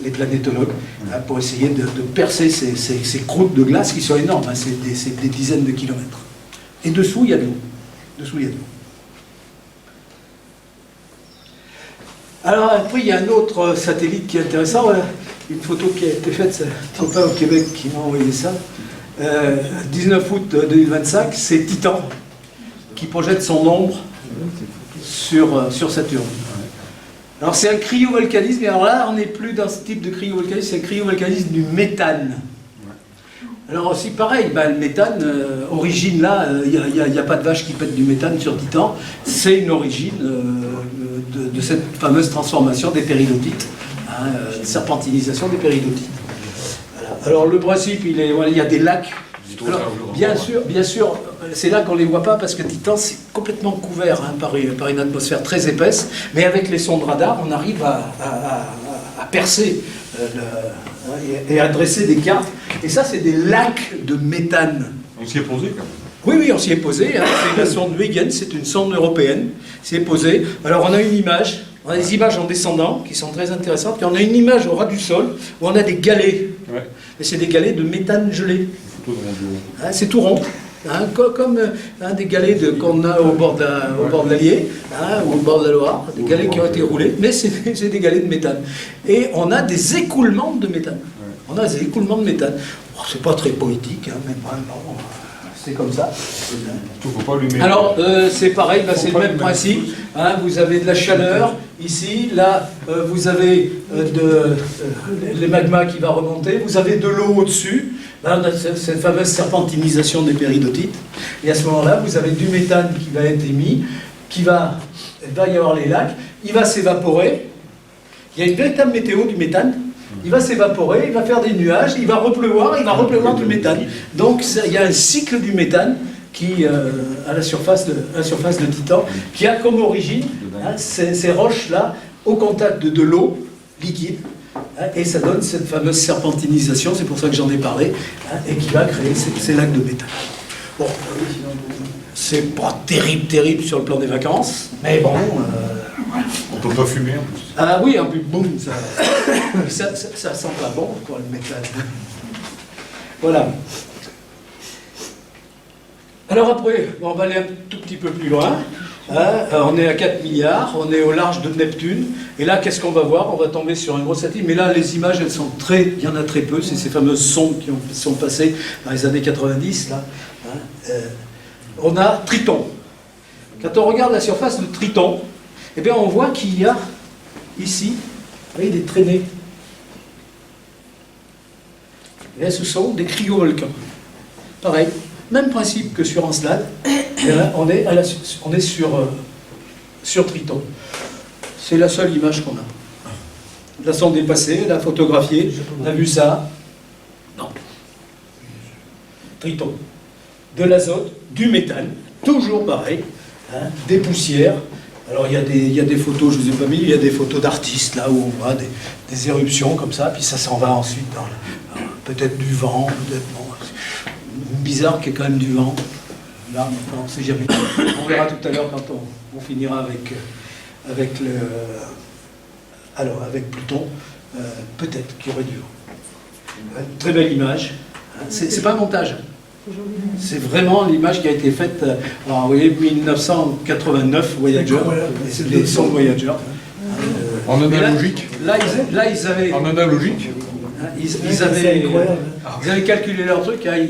les planétologues, hein, pour essayer de percer ces croûtes de glace qui sont énormes, hein, c'est des dizaines de kilomètres. Et dessous, il y a de l'eau. Alors après, il y a un autre satellite qui est intéressant. Voilà. Une photo qui a été faite, c'est un copain au Québec qui m'a envoyé ça. 19 août 2025, c'est Titan qui projette son ombre sur Saturne. Alors c'est un cryovolcanisme, et alors là, on n'est plus dans ce type de cryovolcanisme, c'est un cryovolcanisme du méthane. Alors aussi pareil, ben, le méthane, origine là, il n'y a pas de vache qui pète du méthane sur Titan, c'est une origine de cette fameuse transformation des péridotites, hein, serpentinisation des péridotites. Voilà. Alors le principe, il y a des lacs. Alors, bien sûr, c'est là qu'on ne les voit pas parce que Titan c'est complètement couvert, hein, par une atmosphère très épaisse, mais avec les sondes radar, on arrive à percer et à dresser des cartes. Et ça, c'est des lacs de méthane. On s'y est posé quand même. Oui, on s'y est posé. Hein. C'est la sonde Huygens, c'est une sonde européenne. S'y est posée. Alors, on a une image. On a des images en descendant qui sont très intéressantes. Puis on a une image au ras du sol où on a des galets. Ouais. Et c'est des galets de méthane gelé. Hein, c'est tout rond. Hein, comme des galets qu'on a au bord de l'Allier, hein, ou au bord de la Loire, des galets qui ont été roulés, mais c'est des galets de méthane. Et on a des écoulements de méthane. On a des écoulements de méthane. Oh, c'est pas très poétique, hein, mais vraiment, c'est comme ça. Faut pas allumer. Alors, c'est pareil, bah, c'est le même principe. Hein, vous avez de la chaleur ici, là, vous avez les magmas qui va remonter, vous avez de l'eau au-dessus. Là, on a cette fameuse serpentinisation des péridotites. Et à ce moment-là, vous avez du méthane qui va être émis, il va y avoir les lacs, il va s'évaporer. Il y a une véritable météo du méthane. Il va s'évaporer, il va faire des nuages, il va repleuvoir du méthane. Donc il y a un cycle du méthane qui, à la surface de Titan, qui a comme origine hein, ces roches-là au contact de l'eau liquide. Hein, et ça donne cette fameuse serpentinisation, c'est pour ça que j'en ai parlé, hein, et qui va créer ces lacs de méthane. Bon, c'est pas terrible sur le plan des vacances, mais bon... On peut pas fumer en plus. Ah oui, en plus, boum, ça sent pas bon, quoi, le méthane. Voilà. Alors après, on va aller un tout petit peu plus loin. On est à 4 milliards, on est au large de Neptune. Et là, qu'est-ce qu'on va voir? On va tomber sur un gros satellite. Mais là, les images, elles sont il y en a très peu. C'est ces fameuses sondes qui sont passées dans les années 90. Là. On a Triton. Quand on regarde la surface de Triton, eh bien, on voit qu'il y a ici, vous voyez, des traînées. Et là, ce sont des cryovolcans. Pareil, même principe que sur Encelade. Et là, on est sur Triton. C'est la seule image qu'on a. La sonde est passée, elle a photographié, on a vu ça. Non. Triton. De l'azote, du méthane, toujours pareil, des poussières. Alors il y a des photos, je ne vous ai pas mis, il y a des photos d'artistes là où on voit des éruptions comme ça, puis ça s'en va ensuite dans peut-être du vent, peut-être bon, bizarre qu'il y ait quand même du vent. Là, on ne sait jamais. On verra tout à l'heure quand on finira avec Pluton, peut-être qu'il y aurait du vent. Très belle image. C'est pas un montage. C'est vraiment l'image qui a été faite, alors, vous voyez, 1989, Voyager, les sondes Voyager. En analogique. Là, ils avaient... En analogique. Ils avaient calculé leur truc, hein,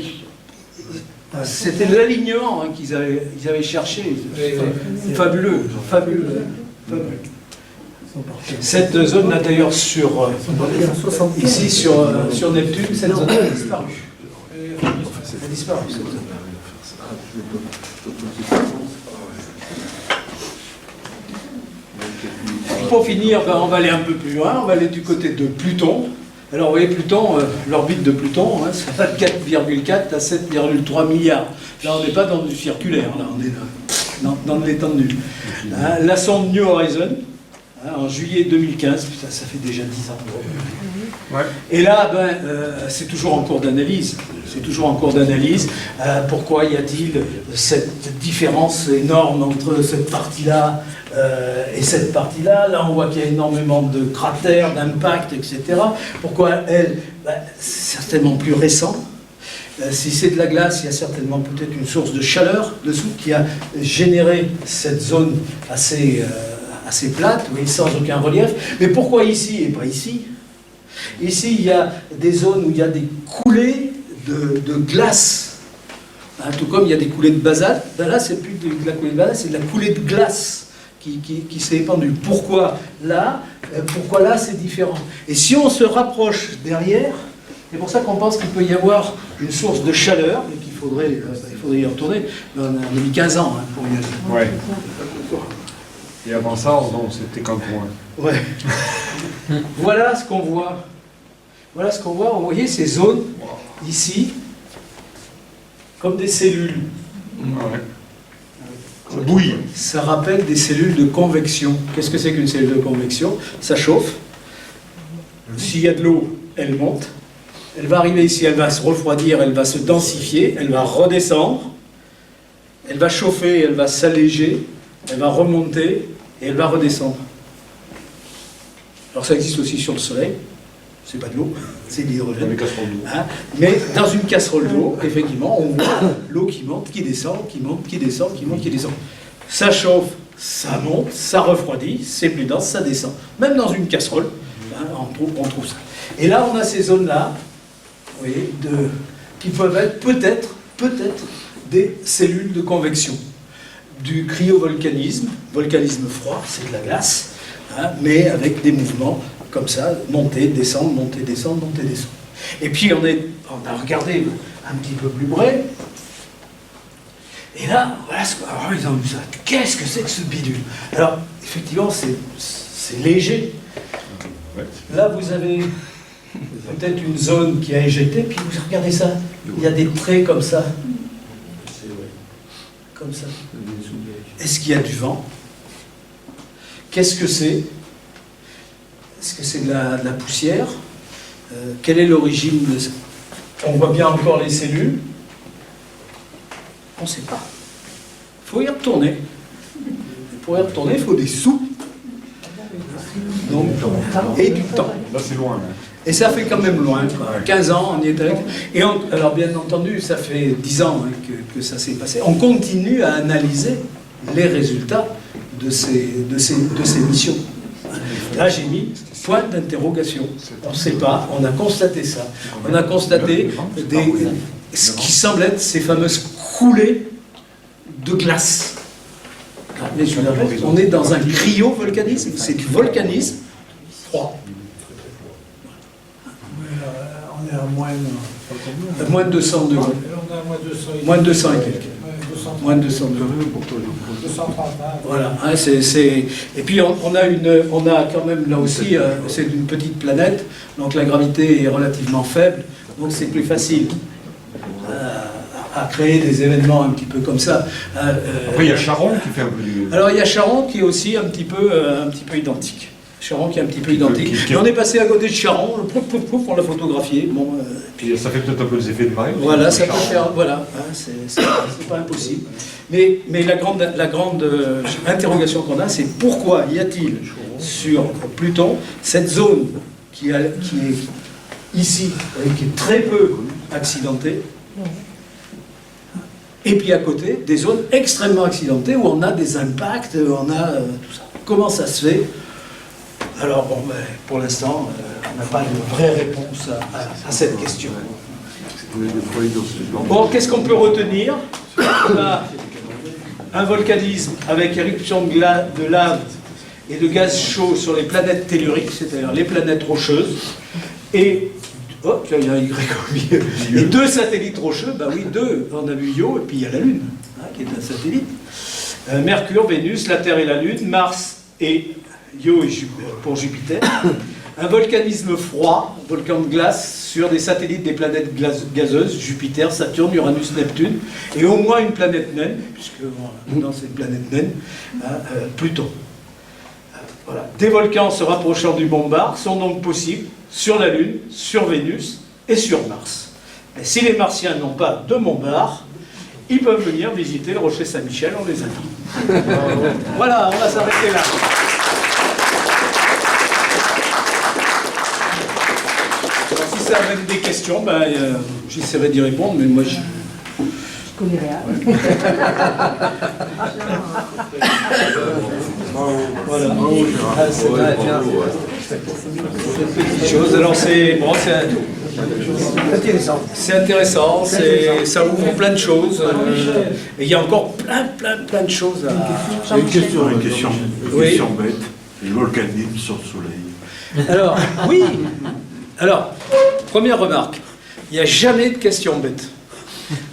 c'était l'alignement qu'ils avaient cherché. Fabuleux, fabuleux, fabuleux. Cette zone là d'ailleurs ici sur Neptune, cette zone a disparu. Elle a disparu cette zone. Pour finir, on va aller un peu plus loin, on va aller du côté de Pluton. Alors vous voyez Pluton, l'orbite de Pluton, ça va de 4,4 à 7,3 milliards. Là on n'est pas dans du circulaire, là on est dans de l'étendue. La sonde New Horizon, en juillet 2015, putain, ça fait déjà 10 ans. Ouais. Et là, c'est toujours en cours d'analyse. C'est toujours en cours d'analyse. Pourquoi y a-t-il cette différence énorme entre cette partie-là et cette partie-là? Là, on voit qu'il y a énormément de cratères, d'impacts, etc. Pourquoi elle? C'est certainement plus récent. Si c'est de la glace, il y a certainement peut-être une source de chaleur dessous qui a généré cette zone assez plate, oui, sans aucun relief. Mais pourquoi ici et pas ici? Ici, il y a des zones où il y a des coulées de glace. Tout comme il y a des coulées de basalte, là, c'est plus de la coulée de basalte, c'est de la coulée de glace qui s'est épandue. Pourquoi là, c'est différent? Et si on se rapproche derrière, c'est pour ça qu'on pense qu'il peut y avoir une source de chaleur, et qu'il faudrait y retourner. On a mis 15 ans pour y aller. Ouais. Et avant ça, non, c'était qu'un point. Ouais. Voilà ce qu'on voit. Voilà ce qu'on voit. Vous voyez ces zones, ici, comme des cellules. Ouais. Ça bouille. Ça rappelle des cellules de convection. Qu'est-ce que c'est qu'une cellule de convection? Ça chauffe. S'il y a de l'eau, elle monte. Elle va arriver ici, elle va se refroidir, elle va se densifier, elle va redescendre. Elle va chauffer, elle va s'alléger, elle va remonter et elle va redescendre. Alors ça existe aussi sur le Soleil. C'est pas de l'eau, c'est de l'hydrogène. Mais dans une casserole d'eau, effectivement, on voit l'eau qui monte, qui descend, qui monte, qui descend, qui monte, qui descend. Ça chauffe, ça monte, ça refroidit, c'est plus dense, ça descend. Même dans une casserole, on trouve ça. Et là, on a ces zones-là, vous voyez, qui peuvent être peut-être des cellules de convection. Du cryovolcanisme, volcanisme froid, c'est de la glace, mais avec des mouvements comme ça, monter, descendre, monter, descendre, monter, descendre. Et puis on a regardé un petit peu plus près, et là, voilà ce alors, ils ont vu ça. Qu'est-ce que c'est que ce bidule? Alors, effectivement, c'est léger. Là, vous avez peut-être une zone qui a éjecté, puis vous regardez ça, il y a des traits comme ça. Comme ça. Est-ce qu'il y a du vent? Qu'est-ce que c'est? Est-ce que c'est de la poussière? Quelle est l'origine de ça? On voit bien encore les cellules. On ne sait pas. Il faut y retourner. Pour y retourner, il faut des sous. Donc, et du temps. Là, c'est loin. Hein. Et ça fait quand même loin, quoi. 15 ans, on y est avec. Et alors, bien entendu, ça fait 10 ans que ça s'est passé. On continue à analyser les résultats de ces missions. Là, j'ai mis point d'interrogation. On ne sait pas, on a constaté ça. On a constaté ce qui semble être ces fameuses coulées de glace. Mais je vous rappelle, on est dans un cryovolcanisme, c'est du volcanisme froid. On est à Moins de 200 degrés. On a Moins de 200 et quelques. 230. Moins de 200 degrés. 230. Voilà. Hein, Et puis on a quand même là aussi, c'est une petite planète, donc la gravité est relativement faible, donc c'est plus facile à créer des événements un petit peu comme ça. Après, il y a Charon qui fait un peu du... Alors il y a Charon qui est aussi un petit peu identique. Charon qui est un petit peu identique. Et on est passé à côté de Charon, pouf, pouf, pouf, on l'a photographié. Bon, Puis ça fait peut-être un peu les effets de marée. voilà, ça peut faire, voilà, hein, c'est pas impossible. Mais la grande interrogation qu'on a, c'est pourquoi y a-t-il sur Pluton cette zone qui est ici, et qui est très peu accidentée, et puis à côté, des zones extrêmement accidentées où on a des impacts, on a tout ça. Comment ça se fait? Alors, bon, ben, pour l'instant, on n'a pas de vraie réponse à cette question. Bon, qu'est-ce qu'on peut retenir? On a un volcanisme avec éruption de lave et de gaz chaud sur les planètes telluriques, c'est-à-dire les planètes rocheuses, et oh, il y a un Y au milieu. Et deux satellites rocheux, ben oui, deux, on a vu Io, et puis il y a la Lune, hein, qui est un satellite. Mercure, Vénus, la Terre et la Lune, Mars et Io pour Jupiter. Un volcanisme froid, volcan de glace, sur des satellites des planètes gazeuses, Jupiter, Saturne, Uranus, Neptune, et au moins une planète naine, puisque non, c'est une planète naine, Pluton. Voilà. Des volcans se rapprochant du mont Bar sont donc possibles sur la Lune, sur Vénus et sur Mars. Mais si les Martiens n'ont pas de mont Bar, ils peuvent venir visiter le rocher Saint-Michel, on les invite. Voilà, on va s'arrêter là. Alors, si ça amène des questions, ben, j'essaierai d'y répondre, mais moi je connais rien. voilà. C'est une petite chose. Alors c'est bon, c'est intéressant, ça ouvre plein de choses. Et il y a encore plein de choses à... J'ai une question Oui. question bête. Le volcanisme sur le soleil. Alors, oui. Alors, première remarque, il n'y a jamais de question bête.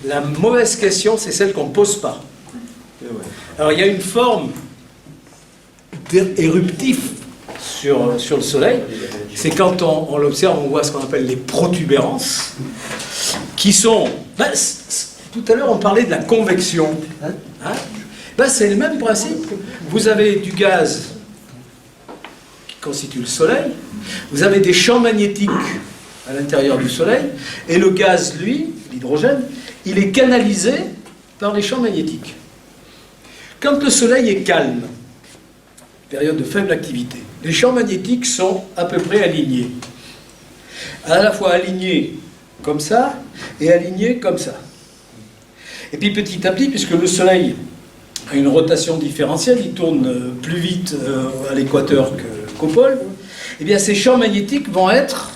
La mauvaise question, c'est celle qu'on ne pose pas. Alors, il y a une forme éruptif sur le Soleil. C'est quand on l'observe, on voit ce qu'on appelle les protubérances, qui sont... Ben, tout à l'heure, on parlait de la convection. Ben, c'est le même principe. Vous avez du gaz qui constitue le Soleil, vous avez des champs magnétiques à l'intérieur du Soleil, et le gaz, lui, l'hydrogène, il est canalisé par les champs magnétiques. Quand le Soleil est calme, période de faible activité, les champs magnétiques sont à peu près alignés. À la fois alignés comme ça, et alignés comme ça. Et puis petit à petit, puisque le Soleil a une rotation différentielle, il tourne plus vite à l'équateur qu'au pôle, eh bien ces champs magnétiques vont être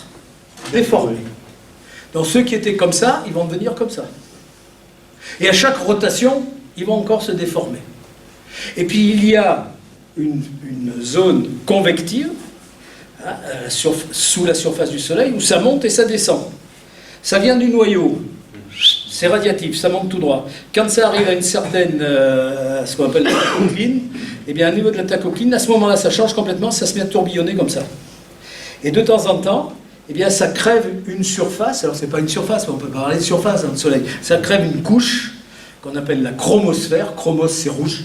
déformés. Donc ceux qui étaient comme ça, ils vont devenir comme ça. Et à chaque rotation, ils vont encore se déformer. Et puis il y a une zone convective sous la surface du Soleil où ça monte et ça descend. Ça vient du noyau, c'est radiatif, ça monte tout droit. Quand ça arrive à une certaine, ce qu'on appelle la tacocline, eh bien au niveau de la tacocline, à ce moment-là, ça change complètement, ça se met à tourbillonner comme ça. Et de temps en temps, eh bien, ça crève une surface, alors c'est pas une surface, mais on peut parler de surface dans le Soleil, ça crève une couche qu'on appelle la chromosphère, chromos c'est rouge,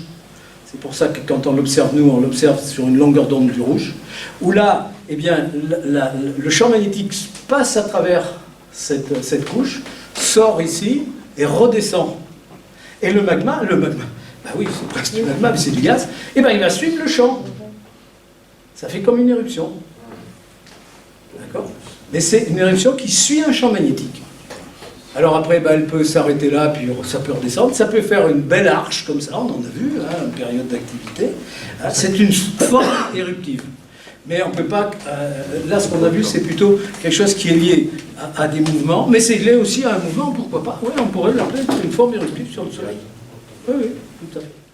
c'est pour ça que quand on l'observe, nous, on l'observe sur une longueur d'onde du rouge, où là, eh bien, le champ magnétique passe à travers cette couche, sort ici et redescend. Et le magma, bah oui, c'est presque du magma, mais c'est du gaz, et bien il va suivre le champ. Ça fait comme une éruption. D'accord ? Mais c'est une éruption qui suit un champ magnétique. Alors après, elle peut s'arrêter là, puis ça peut redescendre. Ça peut faire une belle arche, comme ça, on en a vu, une période d'activité. C'est une forme éruptive. Mais on ne peut pas... là, ce qu'on a vu, c'est plutôt quelque chose qui est lié à des mouvements, mais c'est lié aussi à un mouvement, pourquoi pas. Oui, on pourrait l'appeler une forme éruptive sur le Soleil. Oui, tout à fait.